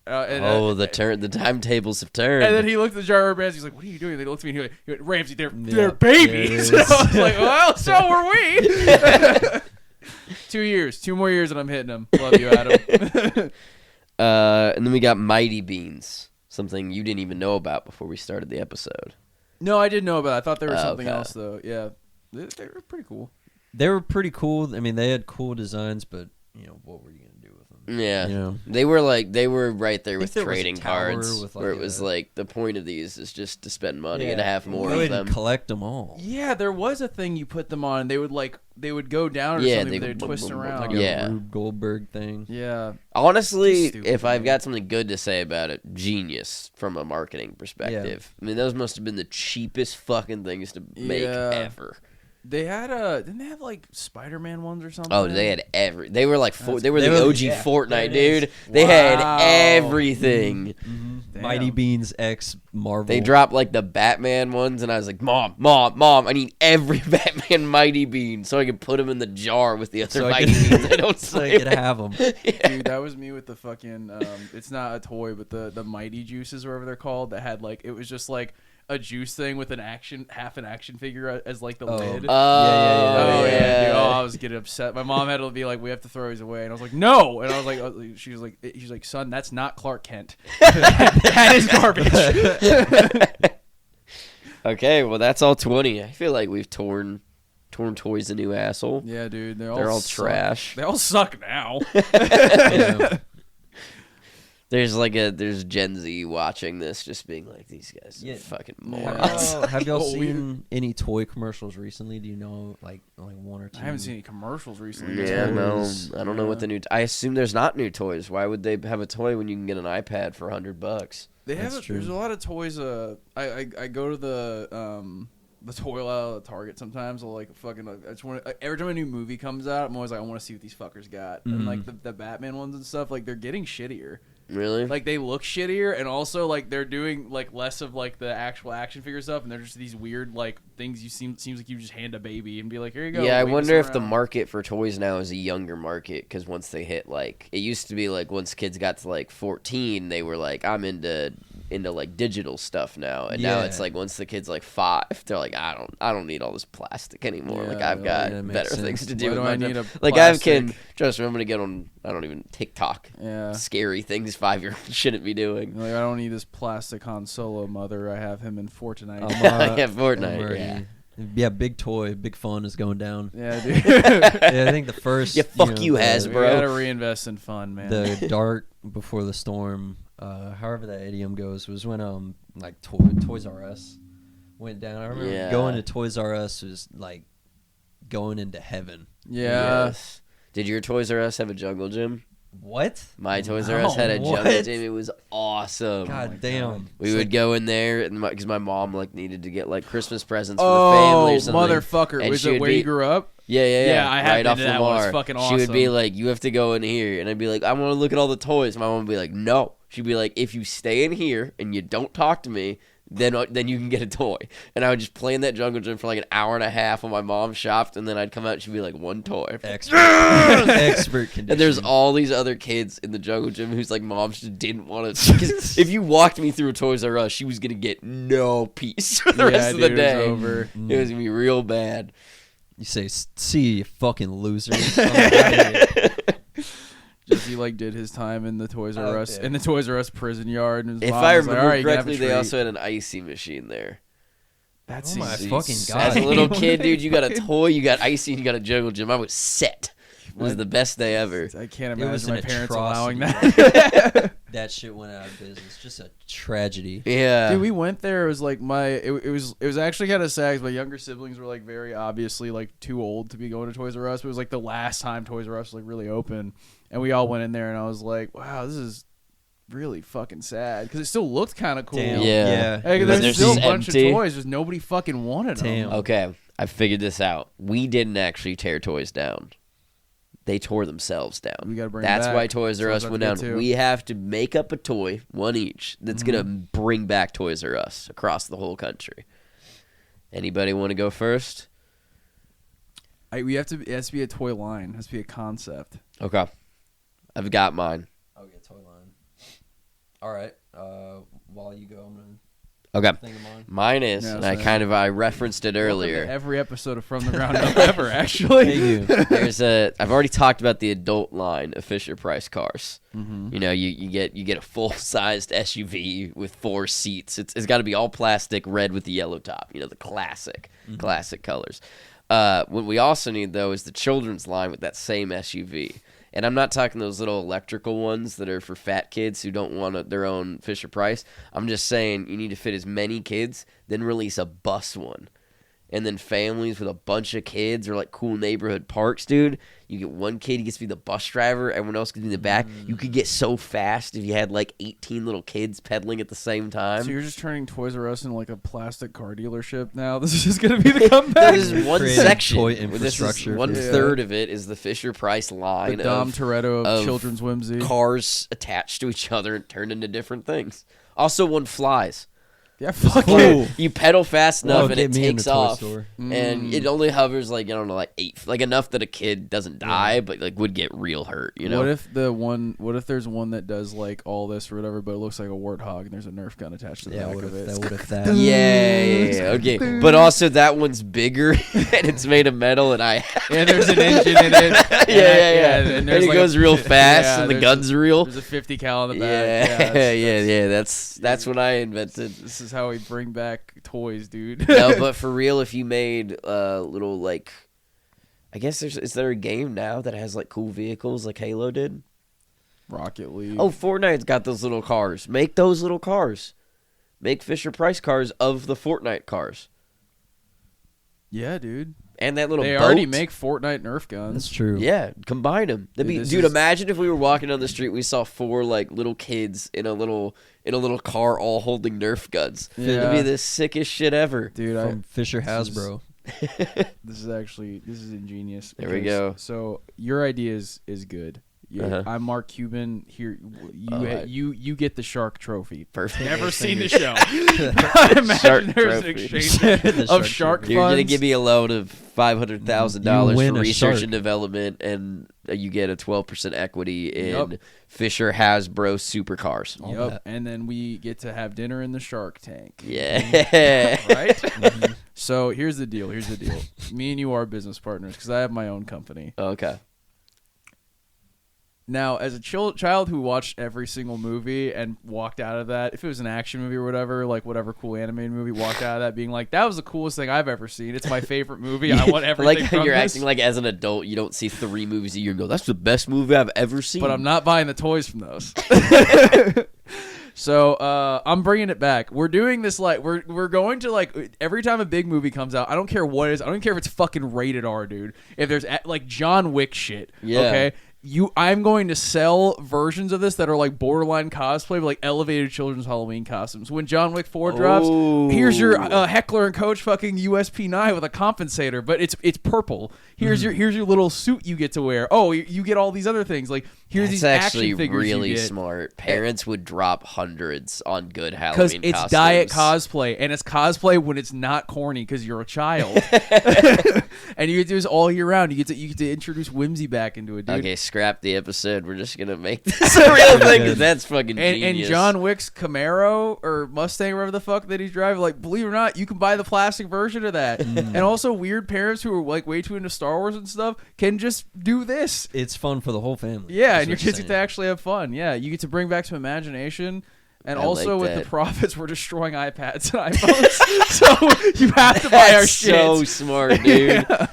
the timetables have turned. And then he looked at the jar of rubber bands. He's like, "What are you doing?" They looked at me, and he went, "Ramsey, they're babies." And I was like, "Well, so were we." 2 more years, and I'm hitting them. Love you, Adam. And then we got Mighty Beans, something you didn't even know about before we started the episode. No, I didn't know about it. I thought there was something else, though. Yeah, they were pretty cool. They were pretty cool. I mean, they had cool designs, but what were you gonna do with them? Yeah, they were right there with trading cards, where it was like the point of these is just to spend money and have more of them. Collect them all. Yeah, there was a thing you put them on, and they would go down or something. They'd twist around. Like a Rube Goldberg thing. Yeah. Honestly, if I've got something good to say about it, genius from a marketing perspective. Yeah. I mean, those must have been the cheapest fucking things to make ever. They had didn't they have like Spider-Man ones or something? Oh, they had they were like they were the OG Fortnite, dude. They had everything. Mm-hmm. Mighty Beans X Marvel. They dropped like the Batman ones, and I was like, Mom, I need every Batman Mighty Bean so I can put them in the jar with the other Mighty Beans. I don't so I could have them. Yeah. Dude, that was me with the fucking it's not a toy, but the Mighty Juices, or whatever they're called, that had like, it was just like a juice thing with half an action figure as like the lid. Yeah. Dude, I was getting upset. My mom had to be like, "We have to throw these away," and I was like, "No!" And I was like, she's like, "Son, that's not Clark Kent. That is garbage." Okay, well that's all 20. I feel like we've torn toys a new asshole. Yeah, dude, they're all trash. They all suck now. There's Gen Z watching this, just being like, these guys are fucking morons. Have y'all seen any toy commercials recently? Do you know like one or two? I haven't seen any commercials recently. Yeah, no, I don't know what the new. I assume there's not new toys. Why would they have a toy when you can get an iPad for $100? They have. There's a lot of toys. I go to the toy aisle at Target sometimes. I'll like fucking. I just want every time a new movie comes out, I'm always like, I want to see what these fuckers got. And like the Batman ones and stuff, like they're getting shittier. Really? Like they look shittier, and also like they're doing like less of like the actual action figure stuff, and they're just these weird like things seems like you just hand a baby and be like, here you go. Yeah, I wonder if the market for toys now is a younger market, because once they hit like, it used to be like once kids got to like 14, they were like, I'm into like digital stuff now, and now it's like once the kid's like 5, they're like, I don't need all this plastic anymore. Like I've got better things to do. Why do I need a like I can trust me, I'm gonna get on. I don't even TikTok. Yeah, scary things 5-year-olds shouldn't be doing. Like I don't need this plastic Han Solo mother. I have him in Fortnite. Yeah, Fortnite. Yeah, big toy, big fun is going down. Yeah, dude. I think the first. Yeah, fuck you, Hasbro. We gotta reinvest in fun, man. The Dark Before the Storm however that idiom goes, was when like Toys R Us went down. I remember going to Toys R Us was like going into heaven. Yeah. Yes. Did your Toys R Us have a jungle gym? What? My Toys R Us had a jungle gym. It was awesome. God damn. We would go in there because my mom like needed to get like Christmas presents for the family or something. Motherfucker. And Was it where you grew up? Yeah. I had right off been to that one. It was fucking awesome. She would be like, "You have to go in here," and I'd be like, "I want to look at all the toys." My mom would be like, "No." She'd be like, "If you stay in here and you don't talk to me, then you can get a toy." And I would just play in that jungle gym for like an hour and a half while my mom shopped, and then I'd come out and she'd be like, "One toy." Expert condition. And there's all these other kids in the jungle gym whose like moms just didn't want to. Because if you walked me through a Toys R Us, she was gonna get no peace for the rest of the day. It was over. It was gonna be real bad. You say, "See, you fucking loser." Just he like did his time in the Toys R Us in the Toys R Us prison yard. And his If mom I was like, remember "All right, you can have a correctly, they treat." also had an icy machine there. That's Oh my easy. fucking God. As a little kid, dude, you got a toy, you got icy, and you got a jungle gym. I was set. It was the best day ever. I can't It was imagine my an parents atrocity. allowing that. That shit went out of business. Just a tragedy. Yeah. Dude, we went there. It was like it was actually kind of sad because my younger siblings were like very obviously like too old to be going to Toys R Us. But it was like the last time Toys R Us was like really open, and we all went in there, and I was like, wow, this is really fucking sad because it still looked kind of cool. Damn. Yeah. Like, But there's they're still a just bunch empty. of toys, just nobody fucking wanted Damn. them. Okay, I figured this out. We didn't actually tear toys down. They tore themselves down. We gotta bring That's them back. why Toys R So Us that's went good down. too. We have to make up a toy, one each, that's gonna bring back Toys R Us across the whole country. Anybody want to go first? We have to. It has to be a toy line. It has to be a concept. Okay, I've got mine. I'll get toy line. All right. While you go, I'm gonna Okay, think of mine. mine is, Yeah, and same. I referenced it Welcome to earlier. every episode of From the Ground Up ever, actually. I've already talked about the adult line of Fisher Price cars. Mm-hmm. You know, you get a full sized SUV with 4 seats. It's got to be all plastic, red with the yellow top. You know, the classic colors. What we also need though is the children's line with that same SUV. And I'm not talking those little electrical ones that are for fat kids who don't want their own Fisher Price. I'm just saying you need to fit as many kids, then release a bus one. And then families with a bunch of kids or like cool neighborhood parks, dude. You get one kid, he gets to be the bus driver. Everyone else gets to be in the back. You could get so fast if you had like 18 little kids pedaling at the same time. So you're just turning Toys R Us into like a plastic car dealership now? This is just going to be the comeback? This is one Creating section. toy This is infrastructure. 1/3 of it is the Fisher Price line The Dom of Toretto of of children's whimsy. cars attached to each other and turned into different things. Also, one flies. Yeah, fuck Cool. it. You pedal fast enough and it get me in takes the toy off, store. and it only hovers like, I don't know, like 8, like enough that a kid doesn't die, but like would get real hurt. You know? What if there's one that does like all this or whatever, but it looks like a warthog and there's a Nerf gun attached to the Yeah, back what of if it? that? What if that? Yeah, okay. But also that one's bigger and it's made of metal, and And there's an engine in it. yeah. And, And there's it like goes a, real fast, yeah, and the there's gun's real. There's a 50 cal in the back. Yeah. That's what I invented. This is how we bring back toys, dude. No, but for real, if you made little like, I guess is there a game now that has like cool vehicles like Halo did? Rocket League. Oh, Fortnite's got those little cars. Make those little cars. Make Fisher Price cars of the Fortnite cars. Yeah, dude. And that little They boat. already make Fortnite Nerf guns. That's true. Yeah, combine them. Dude, imagine if we were walking down the street, we saw 4 like little kids in a little car, all holding Nerf guns. Yeah. It'd be the sickest shit ever. Dude, From Fisher this is- Hasbro. this is ingenious. There we because- go. So your idea is good. Yeah, Uh-huh. I'm Mark Cuban. Here, Alright. you get the shark trophy. Perfect. Never seen the show. I imagine Shark there's an trophy. exchange The of shark trophy. You're gonna funds. give me a loan of $500,000 You win for a research shark. and development, and you get a 12% equity in Yup. Fisher Hasbro supercars. All Yep, that. and then we get to have dinner in the Shark Tank. Yeah. Right? So here's the deal. Me and you are business partners because I have my own company. Okay. Now, as a child who watched every single movie and walked out of that, if it was an action movie or whatever, like whatever cool animated movie, walked out of that being like, that was the coolest thing I've ever seen. It's my favorite movie. I want everything Like from you're this. acting like as an adult, you don't see 3 movies a year and go, that's the best movie I've ever seen. But I'm not buying the toys from those. So I'm bringing it back. We're doing this like we're going to like every time a big movie comes out. I don't care what it is. I don't care if it's fucking rated R, dude. If there's like John Wick shit, okay. I'm going to sell versions of this that are like borderline cosplay, but like elevated children's Halloween costumes. When John Wick 4 drops, here's your Heckler and Coach fucking USP9 with a compensator, but it's purple. Here's your little suit you get to wear. Oh, you get all these other things. Like here's these action figures. That's actually really smart. Parents would drop hundreds on good Halloween costumes. Because it's diet cosplay, and it's cosplay when it's not corny because you're a child. And you get to do this all year round. You get to introduce whimsy back into it, dude. Okay, scrap the episode. We're just gonna make this a real thing because that's fucking genius. And John Wick's Camaro or Mustang, whatever the fuck that he's driving, like believe it or not, you can buy the plastic version of that. And also, weird parents who are like way too into Star Wars and stuff can just do this. It's fun for the whole family. Yeah, and your kids get to actually have fun. Yeah, you get to bring back some imagination. And also with the profits, we're destroying iPads and iPhones. So you have to buy our shit. So smart, dude. Yeah.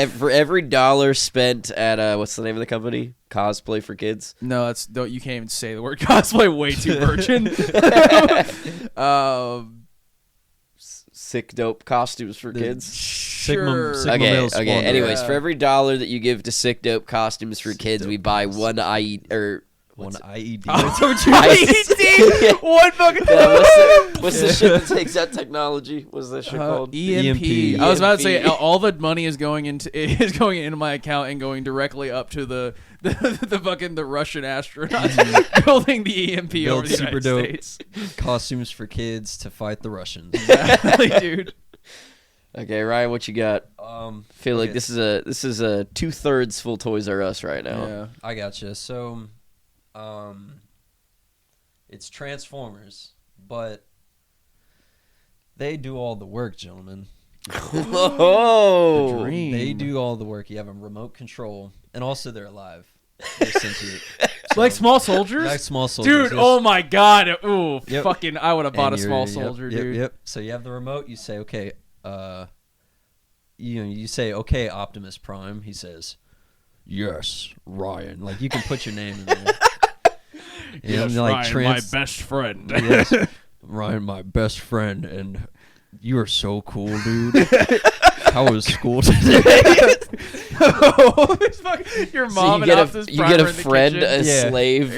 For every dollar spent at what's the name of the company? Cosplay for Kids. No, you can't even say the word cosplay. Way too virgin. Sick dope costumes for kids. Sure. Sigma okay. Anyways, for every dollar that you give to sick dope costumes for kids, we buy one IED. One IED. IED. One fucking. What's the shit that takes out technology? What's that shit called? EMP. I was about to say all the money is going into my account and going directly up to the fucking the Russian astronauts building the EMP over the United States. Costumes for kids to fight the Russians. Exactly, dude. Okay, Ryan, what you got? Feel like this is a 2/3 full Toys R Us right now. Yeah, I gotcha. So. It's Transformers, but they do all the work, gentlemen. Oh, the dream. They do all the work. You have a remote control, and also they're alive. They're sentient. Like small soldiers? Like small soldiers. Dude, oh my god. Ooh, fucking, I would have bought a small soldier, dude. Yep. So you have the remote, you say, okay, you say, okay, Optimus Prime. He says, yes, Ryan. Like, you can put your name in there. Yes, like Ryan, my best friend. Yes, Ryan, my best friend, and you are so cool, dude. How was school today? Your mom so and Optimus Prime you get in a the friend, kitchen. a slave.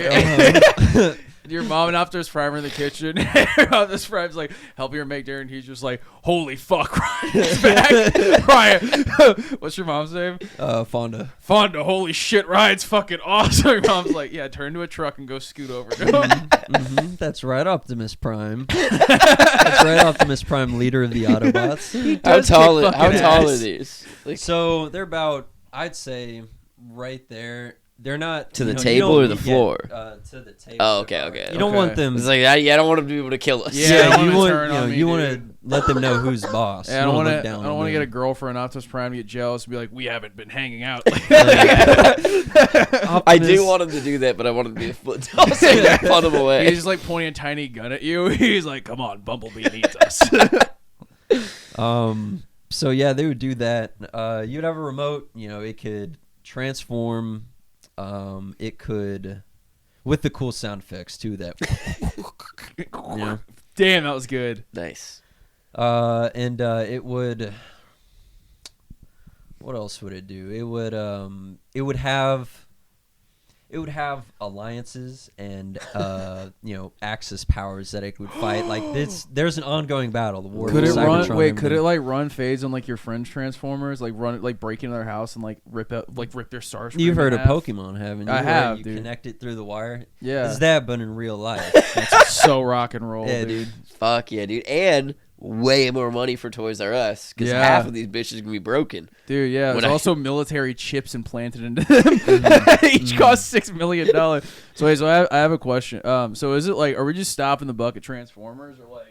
Your mom and Optimus Prime are in the kitchen. Optimus Prime's like, help her make dinner, and he's just like, holy fuck, Ryan's back. Ryan, what's your mom's name? Fonda. Fonda, holy shit, Ryan's fucking awesome. Your mom's like, yeah, turn to a truck and go scoot over to him. That's right, Optimus Prime. That's right, Optimus Prime, leader of the Autobots. How tall are these? Like, so they're about, I'd say, right there. They're not to the table or the floor. To the table. Oh, okay. You don't want them. It's like I don't want them to be able to kill us. Yeah, you want to let them know who's boss. Yeah, I don't want to get a girlfriend Optimus Prime to get jealous and be like, we haven't been hanging out. I do want him to do that, but I want him to be a foot tall so I can pull him away. He's just like pointing a tiny gun at you. He's like, come on, Bumblebee needs us. So yeah, they would do that. You'd have a remote. It could transform. It could, with the cool sound effects too. That, damn, that was good. Nice. And it would. What else would it do? It would have alliances and Axis powers that it would fight. Like this, there's an ongoing battle. The war. Could it run? Wait, could it like run phase on like your friends' Transformers? Like run it, like break into their house and like rip their Star Scream. You've heard of Pokemon, haven't you? I have, you dude. Connect it through the wire. Yeah, it's that, but in real life. That's so rock and roll. Yeah, dude. Fuck yeah, dude. And way more money for Toys R Us because half of these bitches can be broken. Dude, yeah. There's also military chips implanted into them. Each cost $6 million. So, wait, I have a question. So is it like, are we just stopping the buck at Transformers or like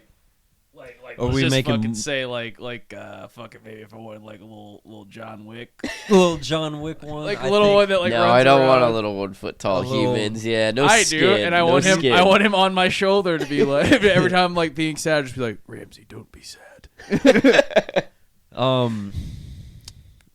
or let's we just fucking say fucking maybe if I wanted like a little John Wick, little John Wick one, like a little one that like no, runs I don't around. want a little 1 foot tall humans. Yeah, no I skin. do, and I no want him. skin. I want him on my shoulder to be like every time I'm like being sad, just be like Ramsey, don't be sad.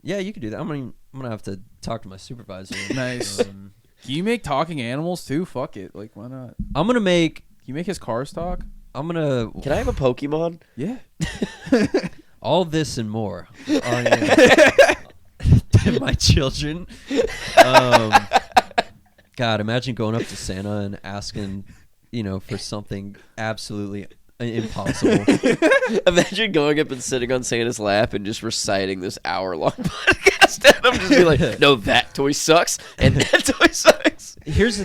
Yeah, you could do that. I'm gonna have to talk to my supervisor. Nice. Can you make talking animals too? Fuck it. Like, why not? I'm gonna make you make his cars talk? I'm gonna. Can I have a Pokemon? Yeah. All this and more on my children. God, imagine going up to Santa and asking, for something absolutely impossible. Imagine going up and sitting on Santa's lap and just reciting this hour-long podcast at him. Just be like, no, that toy sucks, and that toy sucks. Here's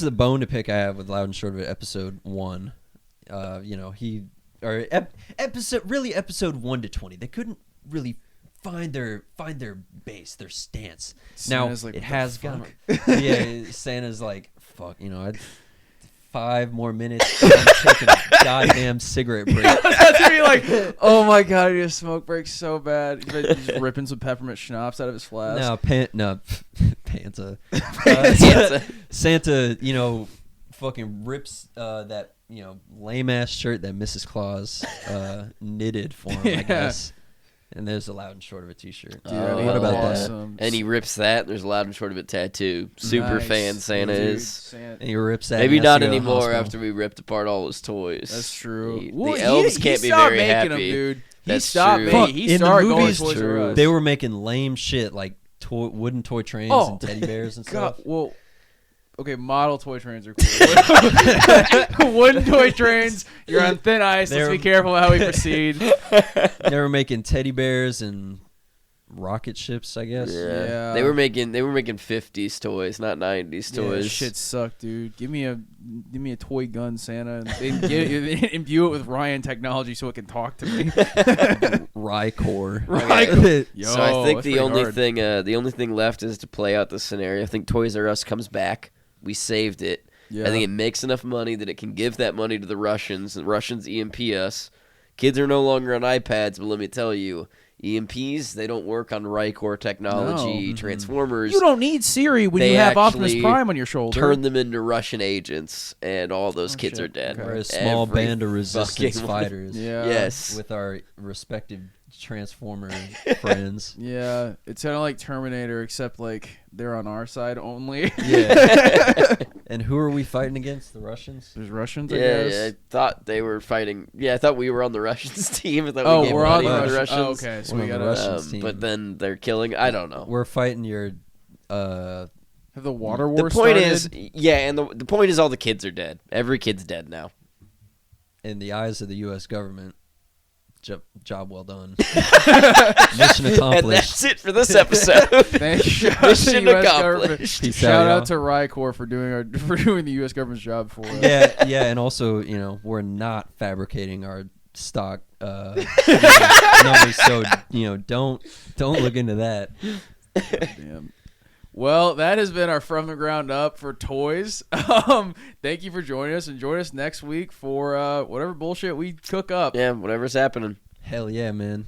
the bone to pick I have with Loud and Short of It, episode 1. Episode 1 to 20. They couldn't really find their base, their stance. Santa's now like, it what has the gone. fuck? Yeah, Santa's like, fuck. 5 more minutes. I'm taking a goddamn cigarette break. That's gonna be like, oh my god, I need a smoke break so bad. He's just ripping some peppermint schnapps out of his flask. Panta. Santa. Santa, fucking rips that lame ass shirt that Mrs. Claus knitted for him, I guess. And there's a Loud and Short of a t-shirt. Dude, what about awesome. And he rips that. There's a Loud and Short of it tattoo. Super Nice. fan Santa Dude, is. And he rips that. Maybe and he has not to go to the anymore hospital. after we ripped apart all his toys. That's true. The elves can't be stopped very making happy. them, dude. That's he stopped true. making. Fuck, He in the started going movies, Toys R true. Us. They were making lame shit like wooden toy trains Oh. and teddy bears and God, stuff. well, okay, model toy trains are cool. Wooden toy trains, you're on thin ice. Let's be careful how we proceed. They were making teddy bears and rocket ships, I guess. Yeah. They were making 50s toys, not 90s toys. Yeah, shit sucked, dude. Give me a toy gun, Santa, and imbue it with Ryan technology so it can talk to me. Rycor. Right. Yo, So I think that's the pretty only thing left is to play out the scenario. I think Toys R Us comes back. We saved it. Yeah. I think it makes enough money that it can give that money to the Russians, and Russians EMP us. Kids are no longer on iPads, but let me tell you, EMPs, they don't work on Rycor technology, No. Transformers. You don't need Siri when They you have Optimus actually Prime on your shoulder. turn them into Russian agents, and all those kids shit. are dead. Okay. We're a small Every band of resistance fucking one. fighters. Yeah. Yes. With our respective Transformer friends. Yeah, it's kind of like Terminator, except like they're on our side only. Yeah. And who are we fighting against? The Russians? There's Russians, I Yeah, guess. yeah, I thought they were fighting. Yeah, I thought we were on the Russians team. I thought Oh, we gave we're on money the to Russians. Russians. Oh, okay, so We're we on the gotta Russians team. But then they're killing. I don't know. We're fighting your have the water war The point started? is, yeah, and the point is, all the kids are dead. Every kid's dead now. in the eyes of the U.S. government. Job well done. Mission And accomplished. that's it for this episode. Thank you. Shout out to the Mission US government. accomplished. Peace Shout out, out to Rycor for doing the U.S. government's job for us. Yeah, and also, we're not fabricating our stock numbers, so don't look into that. Damn. Well, that has been our From the Ground Up for toys. Thank you for joining us, and join us next week for whatever bullshit we cook up. Yeah, whatever's happening. Hell yeah, man.